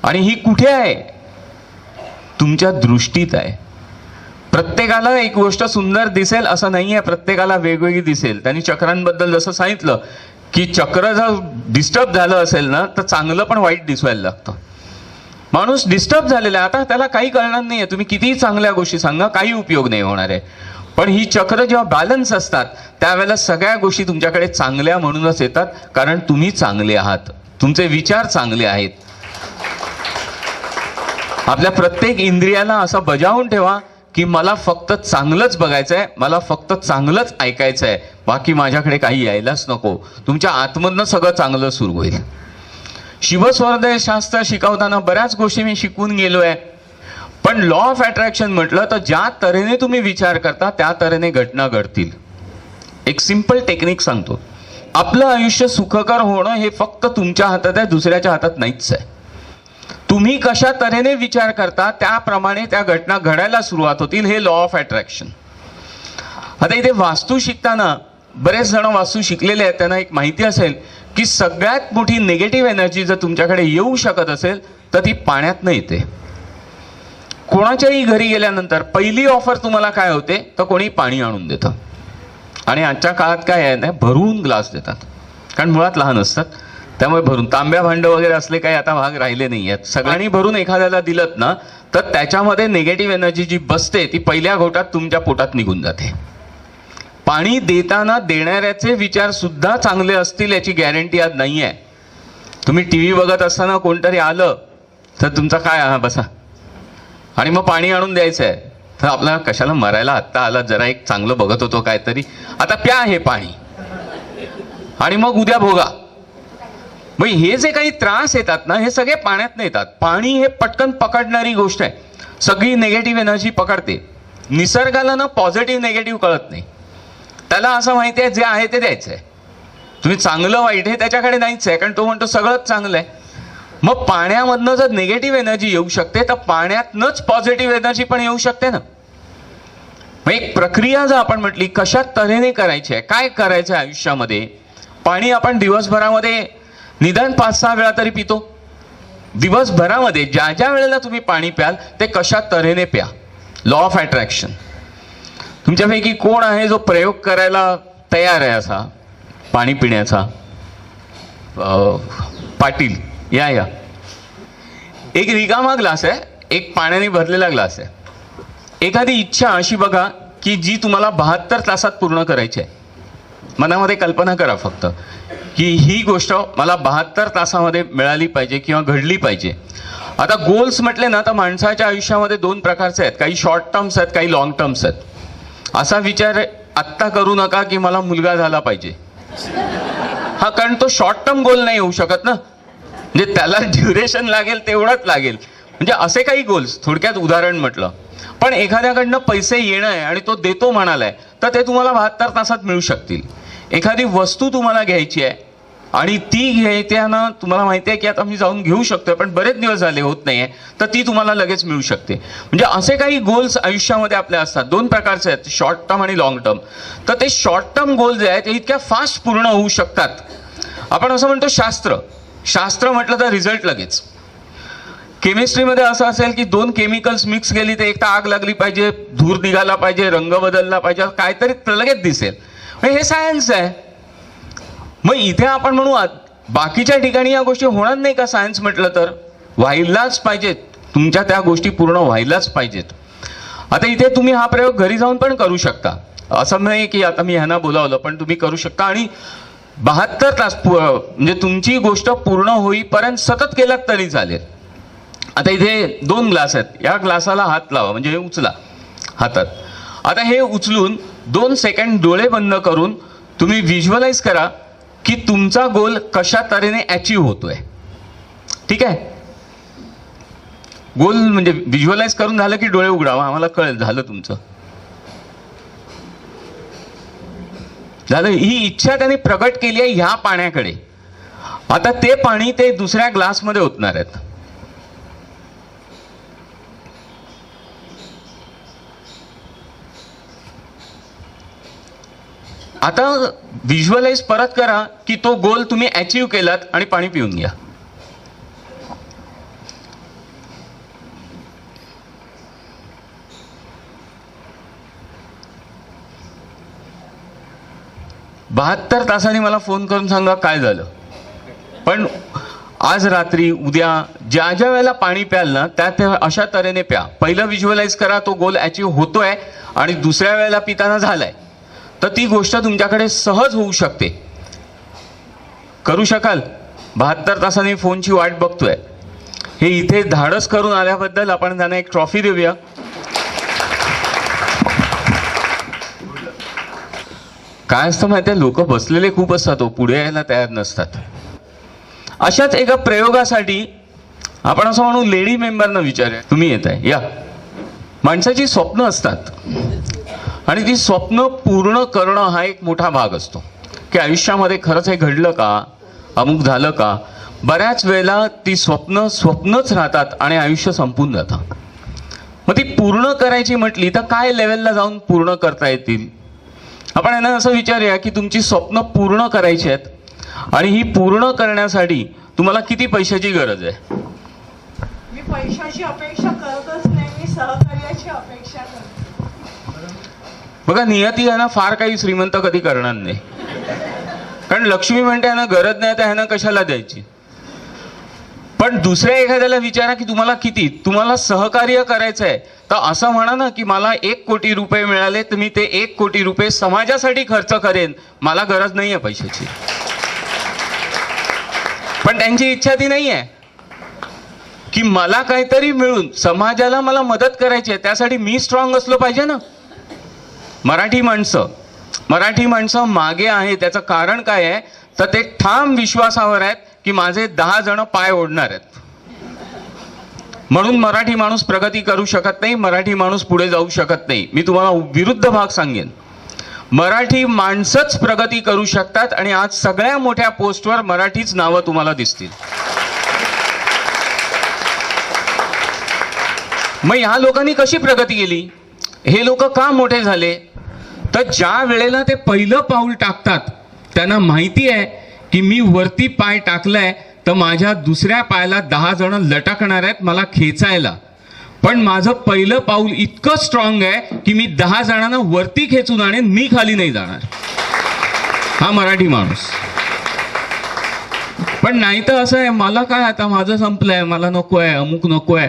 आणि ही कुठे आहे? तुमच्या दृष्टीत आहे. प्रत्येकाला एक गोष्ट सुंदर दिसेल असं नाहीये, प्रत्येकाला वेगवेगळी दिसेल. त्यांनी चक्रांबद्दल जसं सांगितलं की चक्र जर डिस्टर्ब झालं असेल ना, तर चांगलं पण वाईट दिसायला लागतं. माणूस डिस्टर्ब झालेला आहे, आता त्याला काही कळणार नाहीये. तुम्ही कितीही चांगल्या गोष्टी सांगा, काही उपयोग नाही होणार आहे. पण ही चक्र जेव्हा बॅलन्स असतात त्यावेळेला सगळ्या गोष्टी तुमच्याकडे चांगल्या म्हणूनच येतात, कारण तुम्ही चांगले आहात, तुमचे विचार चांगले आहेत. आपल्या प्रत्येक इंद्रियाला असं बजावून ठेवा की मला फक्त चांगलंच बघायचं आहे, मला फक्त चांगलंच ऐकायचं आहे, बाकी माझ्याकडे काही यायलाच नको. तुमच्या आतमधनं सगळं चांगलं सुरू होईल. शिवस्वरदय शास्त्र शिकवताना बऱ्याच गोष्टी मी शिकून गेलो आहे. पण लॉ ऑफ अट्रॅक्शन म्हटलं तर ज्या तऱ्हेने तुम्ही विचार करता त्या तऱ्हेने घटना घडतील. एक सिंपल टेक्निक सांगतो. आपलं आयुष्य सुखकर होणं हे फक्त तुमच्या हातात आहे, दुसऱ्याच्या हातात नाहीच आहे. तुम्ही कशा तऱ्हेने विचार करता त्याप्रमाणे त्या घटना घडायला सुरुवात होतील. हे लॉ ऑफ अट्रॅक्शन. आता इथे वास्तू शिकताना बरेच जण वास्तू शिकलेले आहेत, त्यांना एक माहिती असेल की सगळ्यात मोठी निगेटिव्ह एनर्जी जर तुमच्याकडे येऊ शकत असेल तर ती पाण्यातनं येते. कोणाच्याही घरी गेल्यानंतर पहिली ऑफर तुम्हाला काय होते, तर कोणी पाणी आणून देतं. आणि आजच्या काळात काय आहे ना, भरून ग्लास देतात, कारण मुळात लहान असतात, त्यामुळे भरून. तांब्या भांड वगैरे असले काही आता भाग राहिले नाही आहेत. सगळ्यांनी भरून एखाद्याला दिलत ना, तर त्याच्यामध्ये निगेटिव्ह एनर्जी जी बसते ती पहिल्या घोटात तुमच्या पोटात निघून जाते. पाणी देताना देणाऱ्याचे विचार सुद्धा चांगले असतील याची गॅरंटी आज नाही आहे. तुम्ही टीव्ही बघत असताना कोणतरी आलं तर तुमचा काय, हा बसा, आणि मग पाणी आणून द्यायचं आहे, तर आपल्याला कशाला मरायला आत्ता आला, जरा एक चांगलं बघत होतो काहीतरी, आता प्या हे पाणी, आणि मग उद्या भोगा. मग हे जे काही त्रास येतात ना, हे सगळे पाण्यात येतात. पाणी हे पटकन पकडणारी गोष्ट आहे, सगळी निगेटिव्ह एनर्जी पकडते. निसर्गाला ना पॉझिटिव्ह निगेटिव्ह कळत नाही. त्याला असं माहिती आहे जे आहे ते द्यायचं आहे. तुम्ही चांगलं वाईट हे त्याच्याकडे नाहीच आहे, कारण तो म्हणतो सगळंच चांगलं आहे. मग पाण्यामधनं जर निगेटिव्ह एनर्जी येऊ शकते तर पाण्यातनंच पॉझिटिव्ह एनर्जी पण येऊ शकते ना. मग एक प्रक्रिया जर आपण म्हटली कशा तऱ्हेने करायची आहे, काय करायचं आहे आयुष्यामध्ये. पाणी आपण दिवसभरामध्ये निदान 5-6 वेळा तरी पितो. दिवसभरामध्ये ज्या ज्या वेळेला तुम्ही पाणी प्याल ते कशा तऱ्हेने प्या. Law of attraction. तुमच्यापैकी कोण आहे जो प्रयोग करायला तयार आहे असा पाणी पिण्याचा? पाटील या या. एक रिकामा ग्लास आहे, एक पाण्याने भरलेला ग्लास आहे. एखादी इच्छा अशी बघा की जी तुम्हाला 72 तासात पूर्ण करायची आहे. मनामध्ये कल्पना करा फक्त की ही गोष्ट मला 72 तासामध्ये मिळाली पाहिजे किंवा घडली पाहिजे. आता गोल्स म्हटले ना तर माणसाच्या आयुष्यामध्ये 2 प्रकारचे आहेत, काही शॉर्ट टर्म्स आहेत, काही लॉंग टर्म्स आहेत. असा विचार आत्ता करू नका की मला मुलगा झाला पाहिजे. हा, कारण तो शॉर्ट टर्म गोल नाही होऊ शकत ना, म्हणजे त्याला ड्युरेशन लागेल तेवढंच लागेल. म्हणजे असे काही गोल्स, थोडक्यात उदाहरण म्हटलं. पण एखाद्याकडनं पैसे येणं आहे आणि तो देतो म्हणालाय तर ते तुम्हाला 72 तासात मिळू शकतील. एखादी वस्तू तुम्हाला घ्यायची आहे आणि ती घ्यायच्यानं तुम्हाला माहिती आहे की आता मी जाऊन घेऊ शकतोय पण बरेच दिवस झाले होत नाहीये, तर ती तुम्हाला लगेच मिळू शकते. म्हणजे असे काही गोल्स आयुष्यामध्ये आपल्या असतात. 2 प्रकारचे आहेत, शॉर्ट टर्म आणि लॉंग टर्म. तर ते शॉर्ट टर्म गोल जे आहेत ते इतक्या फास्ट पूर्ण होऊ शकतात. आपण असं म्हणतो शास्त्र म्हटलं तर रिझल्ट लगेच. केमिस्ट्रीमध्ये असं असेल की 2 केमिकल्स मिक्स केली तर एक तर आग लागली पाहिजे, धूर निघाला पाहिजे, रंग बदलला पाहिजे, काहीतरी लगेच दिसेल. हे सायन्स आहे. मग इथे आपण म्हणू बाकीच्या ठिकाणी या गोष्टी होणार नाही का? सायन्स म्हटलं तर व्हायलाच पाहिजेत, तुमच्या त्या गोष्टी पूर्ण व्हायलाच पाहिजेत. आता इथे तुम्ही हा प्रयोग घरी जाऊन पण करू शकता. असं नाही की आता मी ह्यांना बोलावलं, पण तुम्ही करू शकता आणि 72 तास म्हणजे तुमची गोष्ट पूर्ण होईपर्यंत सतत केलात तरी चालेल. आता इथे 2 ग्लास आहेत, या ग्लासाला हात लावा, म्हणजे हे उचला हातात. आता हे उचलून 2 सेकंड डोळे बंद करून तुम्ही व्हिज्युअलाइज करा की तुमचा गोल कशा तऱ्हेने अचीव होतोय. ठीक आहे, गोल म्हणजे व्हिज्युअलाइज करून झालं की डोळे उघडावा, आम्हाला कळेल झालं तुमचं. झालं. ही इच्छा त्यांनी प्रगट केली आहे ह्या पाण्याकडे. आता ते पाणी ते दुसऱ्या ग्लासमध्ये ओतणार आहेत. आता व्हिज्युअलाइज परत करा की तो गोल तुम्ही अचीव केलात आणि पाणी पिऊन घ्या. बहात्तर तासांनी मला फोन करून सांगा काय झालं. पण आज रात्री उद्या ज्या ज्या वेळेला पाणी प्याल ना त्या अशा तऱ्हेने प्या. पहिलं व्हिज्युअलाइज करा तो गोल अचीव होतोय आणि दुसऱ्या वेळेला पिताना झालाय, तर ती गोष्ट तुमच्याकडे सहज होऊ शकते. करू शकाल? 72 तासांनी फोनची वाट बघतोय. हे इथे धाडस करून आल्याबद्दल आपण त्यांना एक ट्रॉफी देऊया. काय असतं माहिती आहे, लोक बसलेले खूप असतात, पुढे यायला तयार नसतात. अशाच एका प्रयोगासाठी आपण असं म्हणू लेडी मेंबरना विचारूया, तुम्ही येत आहे या. माणसाची स्वप्न असतात आणि ती स्वप्न पूर्ण करणं हा एक मोठा भाग असतो की आयुष्यामध्ये खरंच हे घडलं का, अमुक झालं का. बऱ्याच वेळेला ती स्वप्नच राहतात आणि आयुष्य संपून जातं. मग ती पूर्ण करायची म्हटली तर काय लेवलला जाऊन पूर्ण करता येतील. आपण यांना असं विचारूया की तुमची स्वप्न पूर्ण करायची आहेत आणि ही पूर्ण करण्यासाठी तुम्हाला किती पैशाची गरज आहे. मी पैशाची अपेक्षा करतच नाही, मी सहकार्याची अपेक्षा करते. बघा नियती यांना फार काही श्रीमंत कधी करणार नाही, कारण लक्ष्मी म्हणते यांना गरज नाही तर ह्यांना कशाला द्यायची. पण दुसऱ्या एखाद्याला विचारा की तुम्हाला किती, तुम्हाला सहकार्य करायचं आहे तर असं म्हणा ना की मला 1 कोटी रुपये मिळाले तर मी ते 1 कोटी रुपये समाजासाठी खर्च करेन, मला गरज नाही आहे पैशाची. पण त्यांची इच्छा ती नाही आहे की मला काहीतरी मिळून समाजाला मला मदत करायची आहे, त्यासाठी मी स्ट्रॉंग असलो पाहिजे ना. मराठी माणसं मागे आहे. त्याचं कारण काय आहे तर ते ठाम विश्वासावर आहेत की माझे 10 जण पाय ओढणार आहेत. म्हणून मराठी माणूस प्रगती करू शकत नाही, मराठी माणूस पुढे जाऊ शकत नाही. मी तुम्हाला विरुद्ध भाग सांगेन, मराठी माणसंच प्रगती करू शकतात आणि आज सगळ्या मोठ्या पोस्टवर मराठीच नावं तुम्हाला दिसतील. मग ह्या लोकांनी कशी प्रगती केली, हे लोक का मोठे झाले, तर ज्या वेळेला ते पहिलं पाऊल टाकतात त्यांना माहिती आहे की मी वरती पाय टाकलाय तर माझ्या दुसऱ्या पायाला 10 जण लटकणार आहेत मला खेचायला. पण माझं पहिलं पाऊल इतकं स्ट्रॉंग आहे की मी 10 जणांना वरती खेचून आणेन, मी खाली नाही जाणार. हा मराठी माणूस. पण नाही तर असं आहे, मला काय आता माझं संपलंय, मला नको आहे, अमुक नको आहे.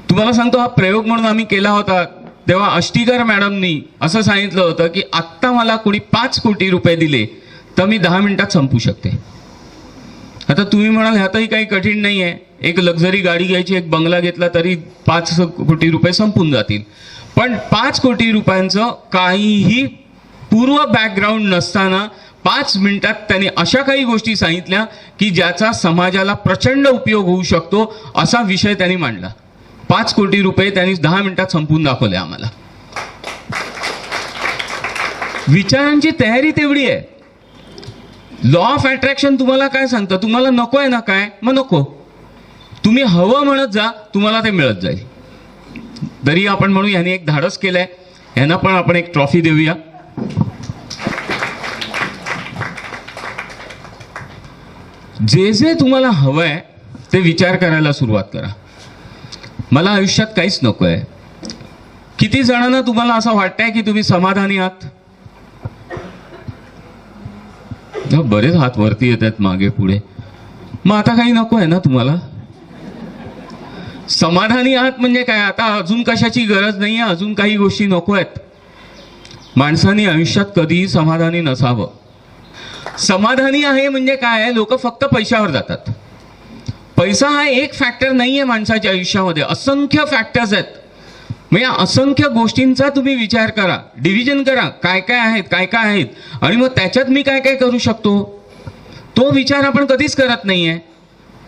तुम्हाला सांगतो, हा प्रयोग म्हणून आम्ही केला होता तेव्हा अष्टीकर मॅडमनी असं सांगितलं होतं की आत्ता मला कोणी 5 कोटी रुपये दिले तर मी 10 मिनिटात संपू शकते. आता तुम्ही म्हणाल ह्यातही काही कठीण नाही आहे, एक लक्झरी गाडी घ्यायची, एक बंगला घेतला तरी 5 कोटी रुपये संपून जातील. पण 5 कोटी रुपयांचं काहीही पूर्व बॅकग्राऊंड नसताना 5 मिनिटात त्यांनी अशा काही गोष्टी सांगितल्या की ज्याचा समाजाला प्रचंड उपयोग होऊ शकतो असा विषय त्यांनी मांडला. 5 कोटी रुपये त्यांनी 10 मिनिटात संपून दाखवले आम्हाला. विचारांची तयारी तेवढी आहे. लॉ ऑफ अट्रॅक्शन तुम्हाला काय सांगतं, तुम्हाला नको आहे ना काय, मग नको. तुम्ही हवं म्हणत जा, तुम्हाला ते मिळत जाईल. तरी आपण म्हणू यांनी एक धाडस केलंय, यांना पण आपण एक ट्रॉफी देऊया. जे जे तुम्हाला हवंय ते विचार करायला सुरुवात करा. मला आयुष्यात काहीच नको आहे. किती जणांना तुम्हाला असं वाटतंय की तुम्ही समाधानी आहात? बरेच हात वरती येत आहेत मागे पुढे. मग आता काही नको आहे ना तुम्हाला? समाधानी आहात म्हणजे काय, आता अजून कशाची गरज नाहीये, अजून काही गोष्टी नको आहेत. माणसाने आयुष्यात कधीही समाधानी नसावं. समाधानी आहे म्हणजे काय, लोक फक्त पैशावर जातात. पैसा हा एक फॅक्टर नाहीये माणसाच्या आयुष्यामध्ये, असंख्य फॅक्टर्स आहेत. मग या असंख्य गोष्टींचा तुम्ही विचार करा, डिव्हिजन करा, काय काय आहेत आणि मग त्याच्यात मी काय काय करू शकतो, तो विचार आपण कधीच करत नाहीये.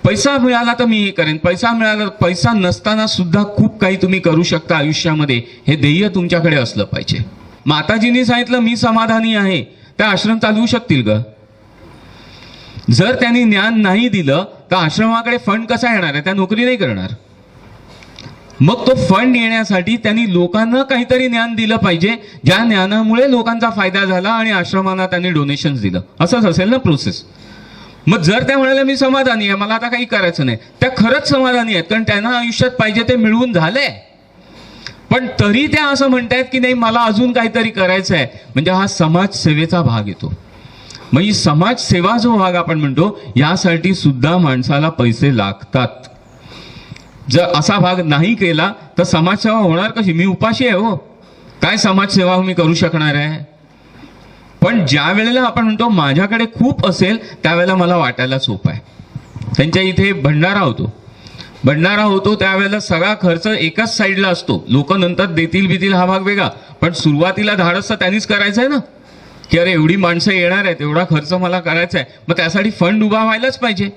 पैसा मिळाला तर मी हे करेन, पैसा नसताना सुद्धा खूप काही तुम्ही करू शकता आयुष्यामध्ये, हे ध्येय तुमच्याकडे असलं पाहिजे. माताजींनी सांगितलं मी समाधानी आहे, त्या आश्रम चालवू शकतील का? जर त्यांनी ज्ञान नाही दिलं तर आश्रमाकडे फंड कसा येणार आहे? त्या नोकरी नाही करणार. मग तो फंड येण्यासाठी त्यांनी लोकांना काहीतरी ज्ञान दिलं पाहिजे, ज्या ज्ञानामुळे लोकांचा फायदा झाला आणि आश्रमांना त्यांनी डोनेशन्स दिलं. असंच असेल ना प्रोसेस. मग जर त्या म्हणाल्या मी समाधानी आहे, मला आता काही करायचं नाही, त्या खरंच समाधानी आहेत, कारण त्यांना आयुष्यात पाहिजे ते मिळवून झालंय. पण तरी त्या असं म्हणतायत की नाही मला अजून काहीतरी करायचं आहे, म्हणजे हा समाजसेवेचा भाग येतो. मग ही समाजसेवा जो भाग आपण म्हणतो, यासाठी सुद्धा माणसाला पैसे लागतात. जर असा भाग नाही केला तर समाजसेवा होणार कशी? मी उपाशी आहे हो, काय समाजसेवा मी करू शकणार आहे? पण ज्या वेळेला आपण म्हणतो माझ्याकडे खूप असेल, त्यावेळेला मला वाटायला सोपं आहे. त्यांच्या इथे भंडारा होतो त्यावेळेला सगळा खर्च एकाच साईडला असतो. लोक नंतर देतील बितील हा भाग वेगळा, पण सुरुवातीला धाडस तर त्यांनीच करायचं आहे ना, की अरे एवढी माणसं येणार आहेत, एवढा खर्च मला करायचा आहे, मग त्यासाठी फंड उभा व्हायलाच पाहिजे.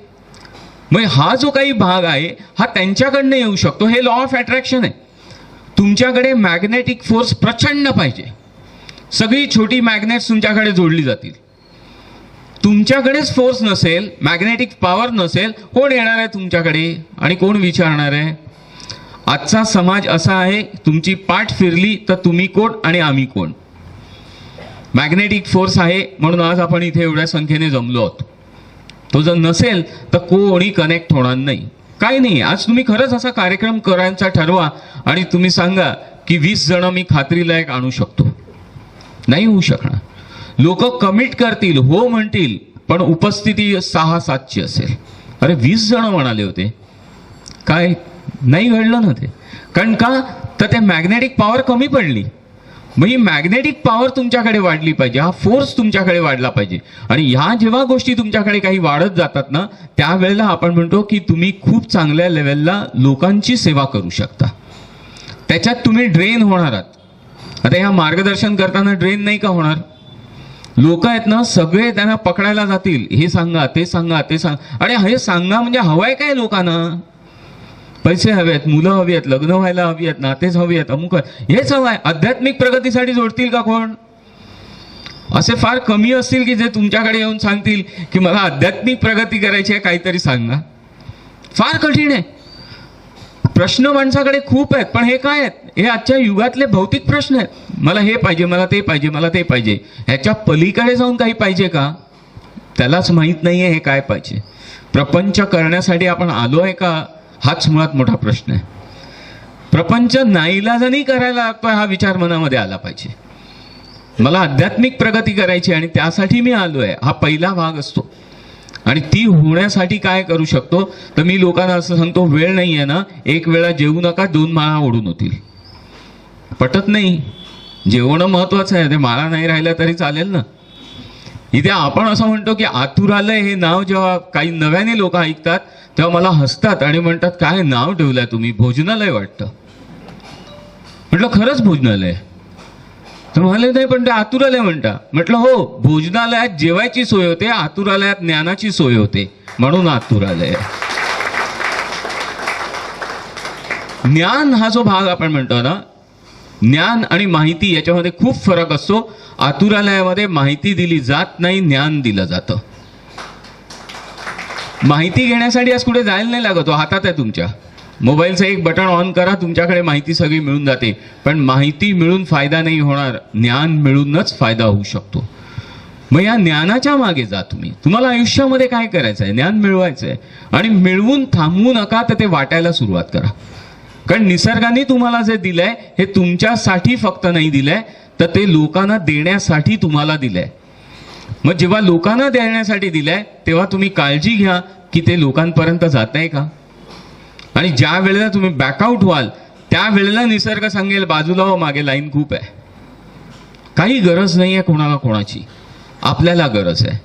मग हा जो काही भाग आहे हा त्यांच्याकडनं येऊ शकतो. हे लॉ ऑफ अट्रॅक्शन आहे. तुमच्याकडे मॅग्नेटिक फोर्स प्रचंड पाहिजे, सगळी छोटी मॅग्नेट्स तुमच्याकडे जोडली जातील. तुमच्याकडेच फोर्स नसेल, मॅग्नेटिक पॉवर नसेल, कोण येणार आहे तुमच्याकडे आणि कोण विचारणार आहे? आजचा समाज असा आहे, तुमची पाठ फिरली तर तुम्ही कोण आणि आम्ही कोण. मॅग्नेटिक फोर्स आहे म्हणून आज आपण इथे एवढ्या संख्येने जमलो आहोत. तो जर नसेल तर कोणी कनेक्ट होणार नाही. काही नाही, आज तुम्ही खरंच असा कार्यक्रम करायचा ठरवा आणि तुम्ही सांगा की 20 जण मी खात्रीला एक आणू शकतो. नाही होऊ शकणार. लोक कमिट करतील, हो म्हणतील, पण उपस्थिती 6-7ची असेल. अरे 20 जण म्हणाले होते, काय नाही घडलं ना ते. कारण का तर ते मॅग्नेटिक पॉवर कमी पडली. मग ही मॅग्नेटिक पॉवर तुमच्याकडे वाढली पाहिजे, हा फोर्स तुमच्याकडे वाढला पाहिजे. आणि ह्या जेव्हा गोष्टी तुमच्याकडे काही वाढत जातात ना, त्यावेळेला आपण म्हणतो की तुम्ही खूप चांगल्या लेवलला लोकांची सेवा करू शकता. त्याच्यात तुम्ही ड्रेन होणार आहात. आता ह्या मार्गदर्शन करताना ड्रेन नाही का होणार? लोक आहेत ना सगळे त्यांना पकडायला जातील, हे सांगा ते सांगा ते सांगा. अरे हे सांगा म्हणजे हवंय काय लोकांना? पैसे हवे आहेत, मुलं हवी आहेत, लग्न व्हायला हवी आहेत, नातेच हवी आहेत, अमुक हेच हवं आहे. आध्यात्मिक प्रगतीसाठी जोडतील का कोण? असे फार कमी असतील की जे तुमच्याकडे येऊन सांगतील की मला आध्यात्मिक प्रगती करायची आहे, काहीतरी सांगा. फार कठीण आहे. प्रश्न माणसाकडे खूप आहेत, पण हे काय आहेत? हे आजच्या युगातले भौतिक प्रश्न आहेत. मला हे पाहिजे, मला ते पाहिजे, मला ते पाहिजे. ह्याच्या पलीकडे जाऊन काही पाहिजे का? त्यालाच माहीत नाहीये हे काय पाहिजे. प्रपंच करण्यासाठी आपण आलो आहे का? हाच मुळात मोठा प्रश्न आहे. प्रपंच नाईलाजाने करायला लागतोय हा विचार मनामध्ये आला पाहिजे. मला आध्यात्मिक प्रगती करायची आणि त्यासाठी मी आलोय, हा पहिला भाग असतो. आणि ती होण्यासाठी काय करू शकतो तर मी लोकांना असं सांगतो, वेळ नाही आहे ना, एक वेळा जेवू नका, 2 माळा ओढून होतील. पटत नाही. जेवणं महत्वाचं आहे, ते माळा नाही राहिला तरी चालेल ना. इथे आपण असं म्हणतो की आतुरालय हे नाव जेव्हा काही नव्याने लोक ऐकतात तेव्हा मला हसतात आणि म्हणतात काय नाव ठेवलंय तुम्ही, भोजनालय वाटतं. म्हटलं खरंच भोजनालय? तर म्हणाले नाही पण ते आतुरालय म्हणता. म्हटलं हो, भोजनालयात जेवायची सोय होते, आतुरालयात ज्ञानाची सोय होते, म्हणून आतुरालय. ज्ञान हा जो भाग आपण म्हणतो ना, ज्ञान आणि माहिती याच्यामध्ये खूप फरक असतो. आतुरालयामध्ये माहिती दिली जात नाही, ज्ञान दिलं जातं. माहिती घेण्यासाठी आज कुठे जायला नाही लागत, हातात आहे तुमच्या. मोबाईलचं एक बटन ऑन करा, तुमच्याकडे माहिती सगळी मिळून जाते. पण माहिती मिळून फायदा नाही होणार, ज्ञान मिळूनच फायदा होऊ शकतो. मग या ज्ञानाच्या मागे जा तुम्ही. तुम्हाला आयुष्यामध्ये काय करायचं आहे? ज्ञान मिळवायचं आहे. आणि मिळवून थांबवू नका, तर ते वाटायला सुरुवात करा. कारण निसर्गाने तुम्हाला जे दिलंय हे तुमच्यासाठी फक्त नाही दिलंय, तर ते लोकांना देण्यासाठी तुम्हाला दिलंय. मग जेव्हा लोकांना देण्यासाठी दिलंय तेव्हा तुम्ही काळजी घ्या की ते लोकांपर्यंत जात आहे का. आणि ज्या वेळेला तुम्ही बॅकआउट व्हाल त्या वेळेला निसर्ग सांगेल बाजूला हो, मागे लाईन खूप आहे. काही गरज नाही आहे कोणाला कोणाची, आपल्याला गरज आहे.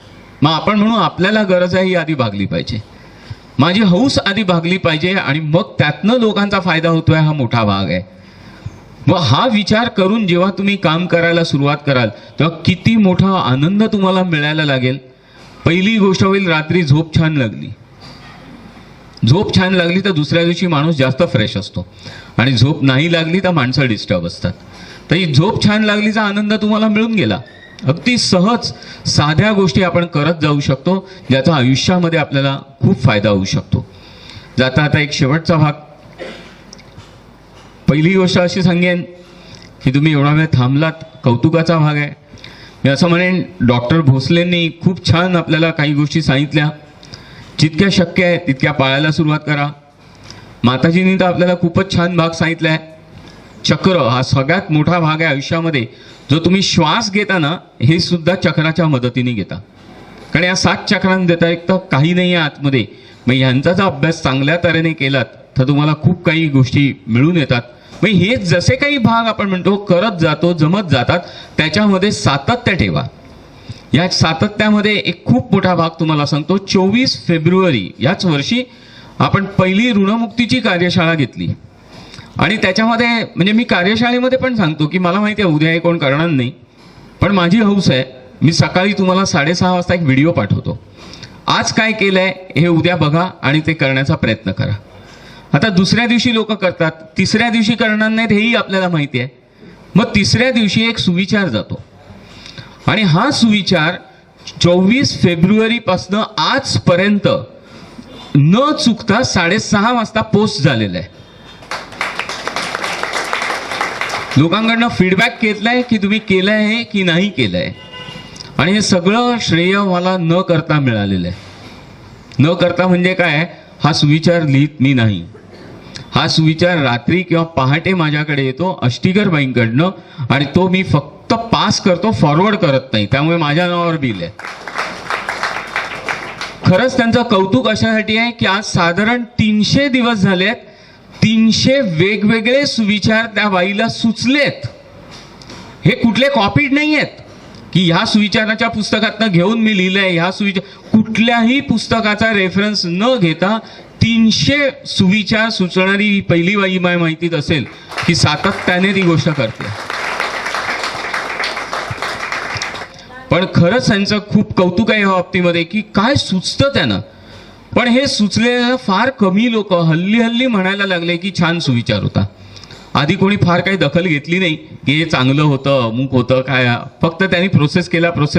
मग आपण म्हणू आपल्याला गरज आहे ही आधी भागली पाहिजे, माझी हौस आधी भागली पाहिजे, आणि मग त्यातनं लोकांचा फायदा होतोय हा मोठा भाग आहे. मग हा विचार करून जेव्हा तुम्ही काम करायला सुरुवात कराल तेव्हा किती मोठा आनंद तुम्हाला मिळायला लागेल. पहिली गोष्ट होईल, रात्री झोप छान लागली. झोप छान लागली तर दुसऱ्या दिवशी माणूस जास्त फ्रेश असतो, आणि झोप नाही लागली तर माणसं डिस्टर्ब असतात. तर ही झोप छान लागलीचा आनंद तुम्हाला मिळून गेला. अगदी सहज साध्या गोष्टी आपण करत जाऊ शकतो, ज्याचा आयुष्यामध्ये आपल्याला खूप फायदा होऊ शकतो. जाता आता एक शेवटचा भाग. पहिली गोष्ट अशी सांगेन की तुम्ही एवढा वेळ थांबलात, कौतुकाचा भाग आहे. मी असं म्हणेन, डॉक्टर भोसलेंनी खूप छान आपल्याला काही गोष्टी सांगितल्या. जितक्या शक्य आहे तितक्या पाळायला सुरुवात करा. माताजींनी तर आपल्याला खूपच छान भाग सांगितला आहे. चक्र हा सगळ्यात मोठा भाग आहे आयुष्यामध्ये. जो तुम्ही श्वास घेता ना, हे सुद्धा चक्राच्या मदतीने घेता. कारण या 7 चक्रांना देता एक तर काही नाही आहे आतमध्ये. मग ह्यांचा जर अभ्यास चांगल्या तऱ्हेने केलात तर तुम्हाला खूप काही गोष्टी मिळून येतात. मग हे जसे काही भाग आपण म्हणतो करत जातो, जमत जातात, त्याच्यामध्ये सातत्य ठेवा. या सातत्यामध्ये एक खूप मोठा भाग तुम्हाला सांगतो. 24 फेब्रुवारी याच वर्षी आपण पहिली ऋणमुक्तीची कार्यशाळा घेतली. आणि त्याच्यामध्ये म्हणजे मी कार्यशाळेमध्ये पण सांगतो की मला माहिती आहे उद्या हे कोण करणार नाही, पण माझी हौस आहे. मी सकाळी तुम्हाला 6:30 वाजता एक व्हिडिओ पाठवतो. आज काय केलंय हे उद्या बघा आणि ते करण्याचा प्रयत्न करा. आता दुसऱ्या दिवशी लोक करतात, तिसऱ्या दिवशी करणार नाहीत हेही आपल्याला माहिती आहे. मग तिसऱ्या दिवशी एक सुविचार जातो आणि हा सुविचार 24 फेब्रुवारीपासून आजपर्यंत न चुकता 6:30 वाजता पोस्ट झालेला आहे. लोकांकडनं फीडबॅक घेतलाय की तुम्ही केलंय हे की नाही केलंय. आणि हे सगळं श्रेय मला न करता मिळालेलं आहे. न करता म्हणजे काय, हा सुविचार लिहित मी नाही. हा सुविचार रात्री किंवा पहाटे माझ्याकडे येतो अष्टीकर बाईंकडनं आणि तो मी फक्त पास करतो, फॉरवर्ड करत नाही. त्यामुळे माझ्या नावावर बिल आहे. खरंच त्यांचं कौतुक अशासाठी आहे की आज साधारण 300 दिवस झालेत, 300 वेगवेगळे सुविचार त्या बाईला सुचलेत. हे कुठले कॉपीड नाही आहेत की ह्या सुविचाराच्या पुस्तकातनं घेऊन मी लिहिलंय. ह्या सुविचार कुठल्याही पुस्तकाचा रेफरन्स न घेता 300 सुविचार सुचणारी ही पहिली बाई मला माहितीत असेल की सातत्याने ती गोष्ट करते. पण खरंच त्यांचं खूप कौतुक आहे या बाबतीमध्ये की काय सुचतं त्यांना. पण हे सुचलेलं फार कमी लोक हल्ली म्हणायला लागले की छान सुविचार होता. आधी कोणी फार काही दखल घेतली नाही की हे चांगलं होतं, अमुक होतं काय. फक्त त्यांनी प्रोसेस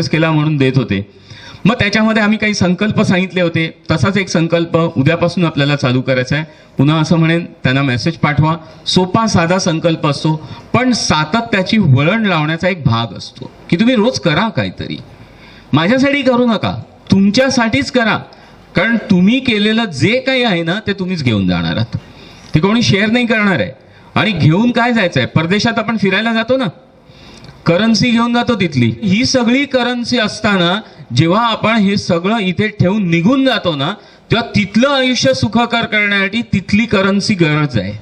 केला म्हणून देत होते. मग त्याच्यामध्ये आम्ही काही संकल्प सांगितले होते. तसाच एक संकल्प उद्यापासून आपल्याला चालू करायचा आहे. पुन्हा असं म्हणेन, त्यांना मेसेज पाठवा. सोपा साधा संकल्प असतो, पण सातत्याची वळण लावण्याचा एक भाग असतो की तुम्ही रोज करा काहीतरी. माझ्यासाठी करू नका, तुमच्यासाठीच करा. कारण तुम्ही केलेलं जे काही आहे ना ते तुम्हीच घेऊन जाणार आहात. ते कोणी शेअर नाही करणार आहे. आणि घेऊन काय जायचं आहे, परदेशात आपण फिरायला जातो ना, करन्सी घेऊन जातो तिथली. ही सगळी करन्सी असताना जेव्हा आपण हे सगळं इथे ठेवून निघून जातो ना, तेव्हा तिथलं आयुष्य सुखकर करण्यासाठी तिथली करन्सी गरज आहे.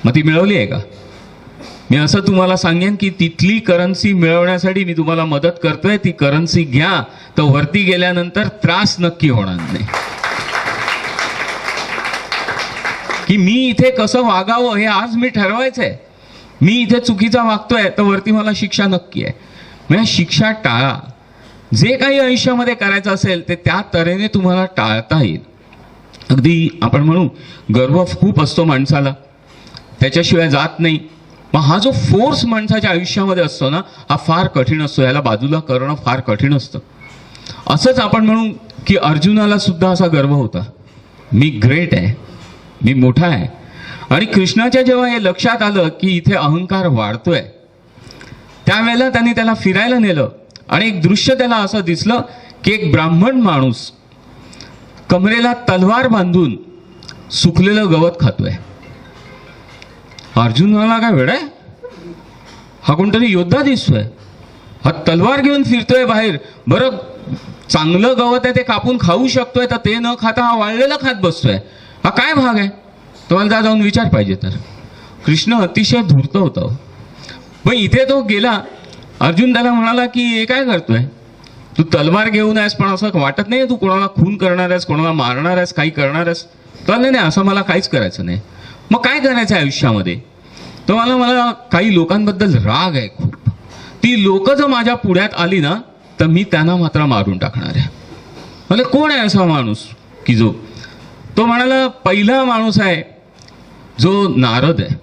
मग ती मिळवली आहे का? मी असं तुम्हाला सांगेन की तिथली करन्सी मिळवण्यासाठी मी तुम्हाला मदत करतोय. ती करन्सी घ्या, तर वरती गेल्यानंतर त्रास नक्की होणार नाही. की मी इथे कसं वागावं हे आज मी ठरवायचंय. मी इथे चुकीचा वागतोय तर वरती मला शिक्षा नक्की आहे. म्हणजे शिक्षा टाळा. जे काही आयुष्यामध्ये करायचं असेल ते त्या तऱ्हेने तुम्हाला टाळता येईल. अगदी आपण म्हणू गर्व खूप असतो माणसाला, त्याच्याशिवाय जात नाही. मग हा जो फोर्स माणसाच्या आयुष्यामध्ये असतो ना, हा फार कठीण असतो. याला बाजूला करणं फार कठीण असतं. असंच आपण म्हणू की अर्जुनाला सुद्धा असा गर्व होता, मी ग्रेट आहे, मी मोठा आहे. आणि कृष्णाच्या जेव्हा हे लक्षात आलं की इथे अहंकार वाढतोय, त्यावेळेला त्यांनी त्याला फिरायला नेलं आणि एक दृश्य त्याला असं दिसलं की एक ब्राह्मण माणूस कमरेला तलवार बांधून सुकलेलं गवत खातोय. अर्जुनाला काय वेळ आहे, हा कोणतरी योद्धा दिसतोय, हा तलवार घेऊन फिरतोय बाहेर. बरं चांगलं गवत आहे ते कापून खाऊ शकतोय, तर ते न खाता हा वाळलेलं खात बसतोय. हा काय भाग आहे? तुम्हाला जाऊन विचार पाहिजे तर. कृष्ण अतिशय धूर्त होता. पण इथे तो गेला. अर्जुन त्याला म्हणाला की हे काय करतोय, तू तलवार घेऊन आहेस पण असं वाटत नाही तू कोणाला खून करणार आहेस, कोणाला मारणार आहेस, काही करणार आहेस. तर नाही असं मला काहीच करायचं नाही. मग काय करायचं आयुष्यामध्ये? तर मला काही लोकांबद्दल राग आहे खूप. ती लोक जर माझ्या पुढ्यात आली ना तर मी त्यांना मात्र मारून टाकणार आहे. म्हणजे कोण आहे असा माणूस की जो, तो म्हणाला पहिला माणूस आहे जो नारद आहे.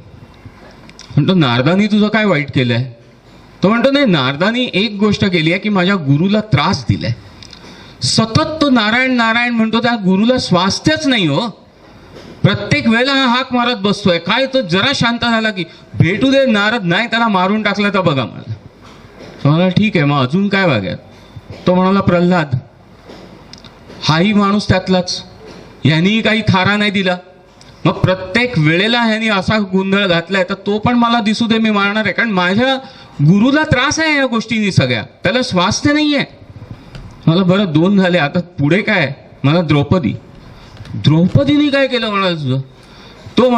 म्हणतो नारदानी तुझं काय वाईट केलंय? तो म्हणतो नाही, नारदानी एक गोष्ट केली आहे की माझ्या गुरुला त्रास दिलाय. सतत तो नारायण नारायण म्हणतो, त्या गुरुला स्वास्थ्यच नाही हो. प्रत्येक वेळेला हा हाक मारत बसतोय. काय तो जरा शांत झाला की भेटू दे नारद, नाही त्याला मारून टाकलं तर बघा मला. तो म्हणाला ठीक आहे, मग अजून काय वागेल. तो म्हणाला प्रल्हाद, हाही माणूस त्यातलाच, ह्यानी काही थारा नाही दिला. मग प्रत्येक वेळेला ह्यानी असा गोंधळ घातलाय तर तो पण मला दिसू दे, मी मारणार आहे. कारण माझ्या गुरुला त्रास आहे या गोष्टींनी सगळ्या, त्याला स्वास्थ्य नाही आहे. मला बरं 2 झाले, आता पुढे काय. मला द्रौपदीने काय केलं म्हणाला तुझं. तो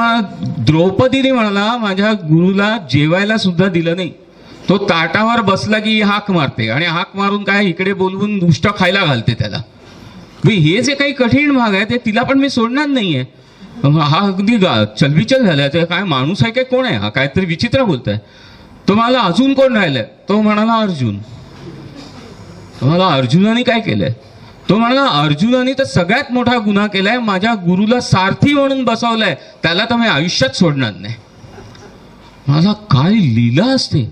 द्रौपदीने म्हणाला माझ्या गुरुला जेवायला सुद्धा दिलं नाही. तो ताटावर बसला की हाक मारते आणि हाक मारून काय इकडे बोलवून उष्ट खायला घालते त्याला. हे जे काही कठीण भाग आहे ते तिला पण मी सोडणार नाहीये. हा अगदी चलबिचल झालाय. ते काय माणूस आहे काय, कोण आहे हा, काहीतरी विचित्र बोलताय. तो मला अजून कोण राहिलाय. तो म्हणाला अर्जुन. तुम्हाला अर्जुनाने काय केलंय. तो म्हणाला अर्जुनाने तर सगळ्यात मोठा गुन्हा केलाय, माझ्या गुरुला सारथी म्हणून बसवलंय, त्याला तर मी आयुष्यात सोडणार नाही. माझा काय लीला असते.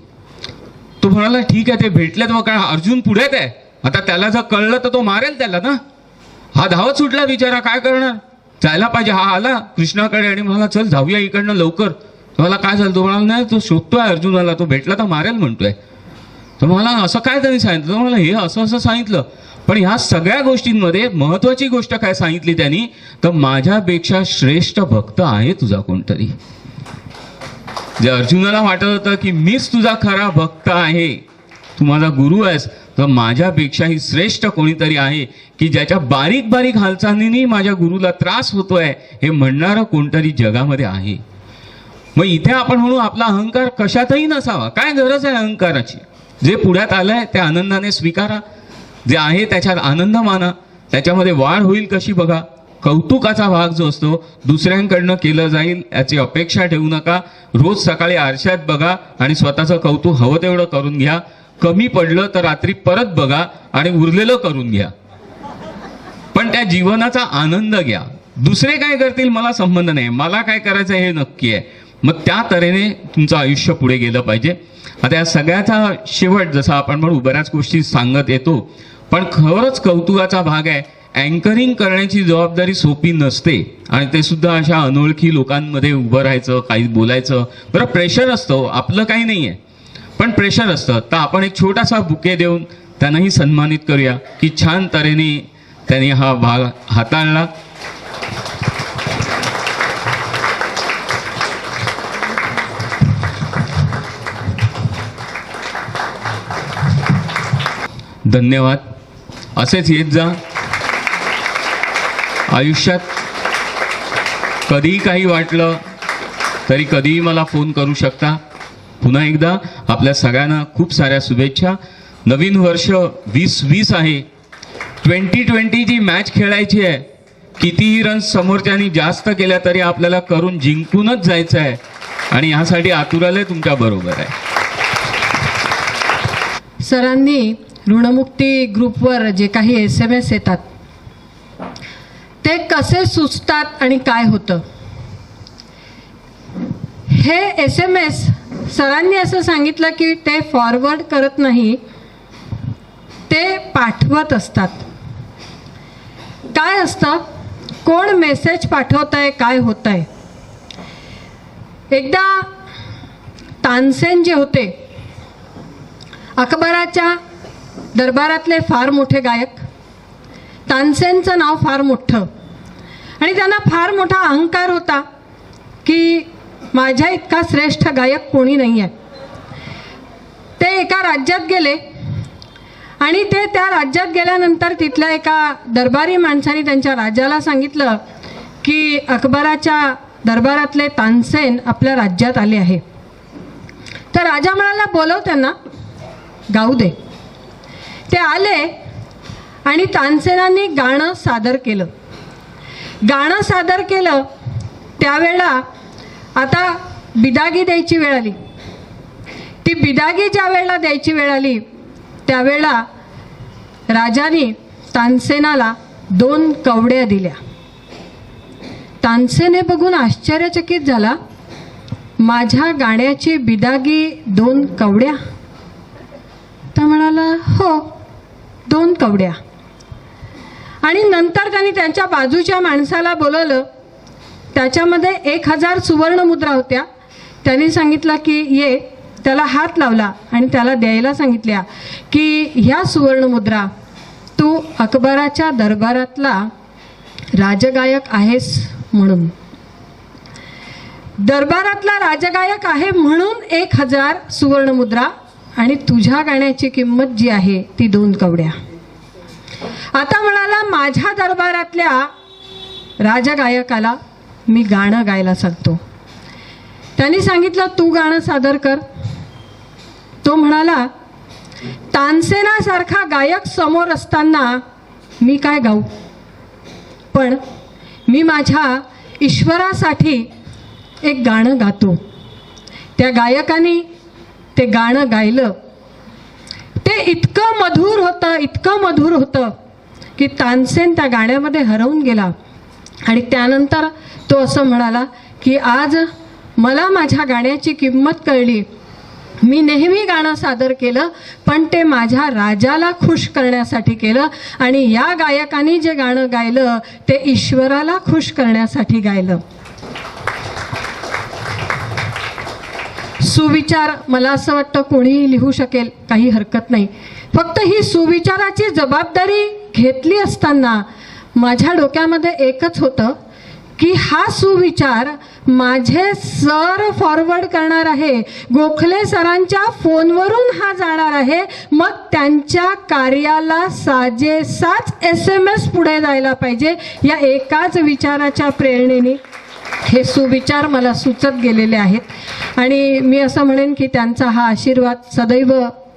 तो म्हणाला ठीक आहे, ते भेटलेत मग, कारण अर्जुन पुढेच आहे. आता त्याला जर कळलं तर तो मारेल त्याला ना. हा धावत सुटला बिचारा, काय करणार. जायला पाहिजे. हा आला कृष्णाकडे आणि म्हणाला चल जाऊया इकडनं लवकर. तुम्हाला काय झालं. तो म्हणाला नाही, तो शोधतोय अर्जुनाला, तो भेटला तर मारेल म्हणतोय. तर मला असं काय त्यांनी सांगितलं. मला हे असं असं सांगितलं. पण ह्या सगळ्या गोष्टींमध्ये महत्वाची गोष्ट काय सांगितली त्यांनी, तर माझ्यापेक्षा श्रेष्ठ भक्त आहे तुझा कोणतरी. जे अर्जुनाला वाटत होतं की मीच तुझा खरा भक्त आहे, तू माझा गुरु आहेस, तर माझ्यापेक्षाही श्रेष्ठ कोणीतरी आहे की ज्याच्या बारीक बारीक हालचालींनी माझ्या गुरुला त्रास होतोय, हे म्हणणारं कोणतरी जगामध्ये आहे. मग इथे आपण म्हणू आपला अहंकार कशातही नसावा. काय गरज आहे अहंकाराची. जे पुढ्यात आलंय ते आनंदाने स्वीकारा. जे आहे त्याच्यात आनंद माना. त्याच्यामध्ये वाढ होईल कशी बघा. कौतुकाचा भाग जो असतो दुसऱ्यांकडनं केलं जाईल याची अपेक्षा ठेवू नका. रोज सकाळी आरशात बघा आणि स्वतःचं कौतुक हवं तेवढं करून घ्या. कमी पडलं तर रात्री परत बघा आणि उरलेलं करून घ्या. पण त्या जीवनाचा आनंद घ्या. दुसरे काय करतील मला संबंध नाही, मला काय करायचं हे नक्की आहे. मग त्या तऱ्हेने तुमचं आयुष्य पुढे गेलं पाहिजे. आता या सगळ्याचा शेवट जसा आपण म्हणू बऱ्याच गोष्टी सांगत येतो, पण खरंच कौतुकाचा भाग आहे. अँकरिंग करण्याची जबाबदारी सोपी नसते आणि ते सुद्धा अशा अनोळखी लोकांमध्ये उभं राहायचं, काही बोलायचं. बरं प्रेशर असतं, आपलं काही नाही आहे पण प्रेशर असतं. तर आपण एक छोटासा बुके देऊन त्यांनाही सन्मानित करूया की छान तऱ्हेने त्यांनी हा भाग हाताळला. धन्यवाद. असेच येत जा. आयुष्यात कधीही काही वाटलं तरी कधीही मला फोन करू शकता. पुन्हा एकदा आपल्या सगळ्यांना खूप साऱ्या शुभेच्छा. नवीन वर्ष 2020 आहे. 2020 ची मॅच खेळायची आहे. कितीही रन समोरच्यानी जास्त केल्या तरी आपल्याला करून जिंकूनच जायचं आहे आणि ह्यासाठी आतुरालय तुमच्या बरोबर आहे. सरांनी ऋणमुक्ती ग्रुपवर जे काही SMS येतात ते कसे सुचतात आणि काय होतं हे SMS सरांनी असं सांगितलं की ते फॉरवर्ड करत नाही, ते पाठवत असतात. काय असतं, कोण मेसेज पाठवत आहे, काय होत आहे. एकदा तानसेन जे होते अकबराच्या दरबारातले फार मोठे गायक, तानसेनचं नाव फार मोठं आणि त्यांना फार मोठा अहंकार होता की माझ्या इतका श्रेष्ठ गायक कोणी नाही आहे. ते एका राज्यात गेले आणि ते त्या राज्यात गेल्यानंतर तिथल्या एका दरबारी माणसाने त्यांच्या राजाला सांगितलं की अकबराच्या दरबारातले तानसेन आपल्या राज्यात आले आहे. तर राजा म्हणाला बोलव त्यांना, गाऊ दे. ते आले आणि तानसेनांनी गाणं सादर केलं. गाणं सादर केलं त्यावेळेला आता बिदागी द्यायची वेळ आली. ती बिदागी ज्या वेळेला द्यायची वेळ आली त्यावेळेला राजाने तानसेनाला 2 कवड्या दिल्या. तानसेने बघून आश्चर्यचकित झाला. माझ्या गाण्याची बिदागी 2 कवड्या. तर म्हणाला हो 2 कवड्या. आणि नंतर त्यांनी त्यांच्या बाजूच्या माणसाला बोलवलं. त्याच्यामध्ये 1000 सुवर्ण मुद्रा होत्या. त्यांनी सांगितलं की ये. त्याला हात लावला आणि त्याला द्यायला सांगितल्या की ह्या सुवर्ण मुद्रा तू अकबराच्या दरबारातला राजगायक आहेस म्हणून. दरबारातला राजगायक आहे म्हणून 1000 सुवर्ण मुद्रा आणि तुझ्या गाण्याची किंमत जी आहे ती 2 कवड्या. आता म्हणाला माझ्या दरबारातल्या राजगायकाला मी गाणं गायला सांगतो. त्यांनी सांगितलं तू गाणं सादर कर. तो म्हणाला तानसेनासारखा गायक समोर असताना मी काय गाऊ, पण मी माझ्या ईश्वरासाठी एक गाणं गातो. त्या गायकाने ते गाणं गायलं. ते इतकं मधुर होतं की तानसेन त्या गाण्यामध्ये हरवून गेला. आणि त्यानंतर तो असं म्हणाला की आज मला माझ्या गाण्याची किंमत कळली. मी नेहमी गाणं सादर केलं पण ते माझ्या राजाला खुश करण्यासाठी केलं आणि या गायकाने जे गाणं गायलं ते ईश्वराला खुश करण्यासाठी गायलं. सुविचार मला असं वाटतं कोणीही लिहू शकेल, काही हरकत नाही. फक्त ही सुविचाराची जबाबदारी घेतली असताना माझ्या डोक्यामध्ये एकच होतं की हा सुविचार माझे सर फॉरवर्ड करणार आहे. गोखले सरांच्या फोनवरून हा जाणार आहे. मग त्यांच्या कार्याला साजेसाच SMS पुढे जायला पाहिजे. या एकाच विचाराच्या प्रेरणेने हे सुविचार मला सुचत गेलेले आहेत आणि मी असं म्हणेन की त्यांचा हा आशीर्वाद सदैव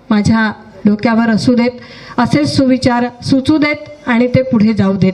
माझ्या डोक्यावर असू देत. असेच सुविचार सुचू देत आणि ते पुढे जाऊ देत.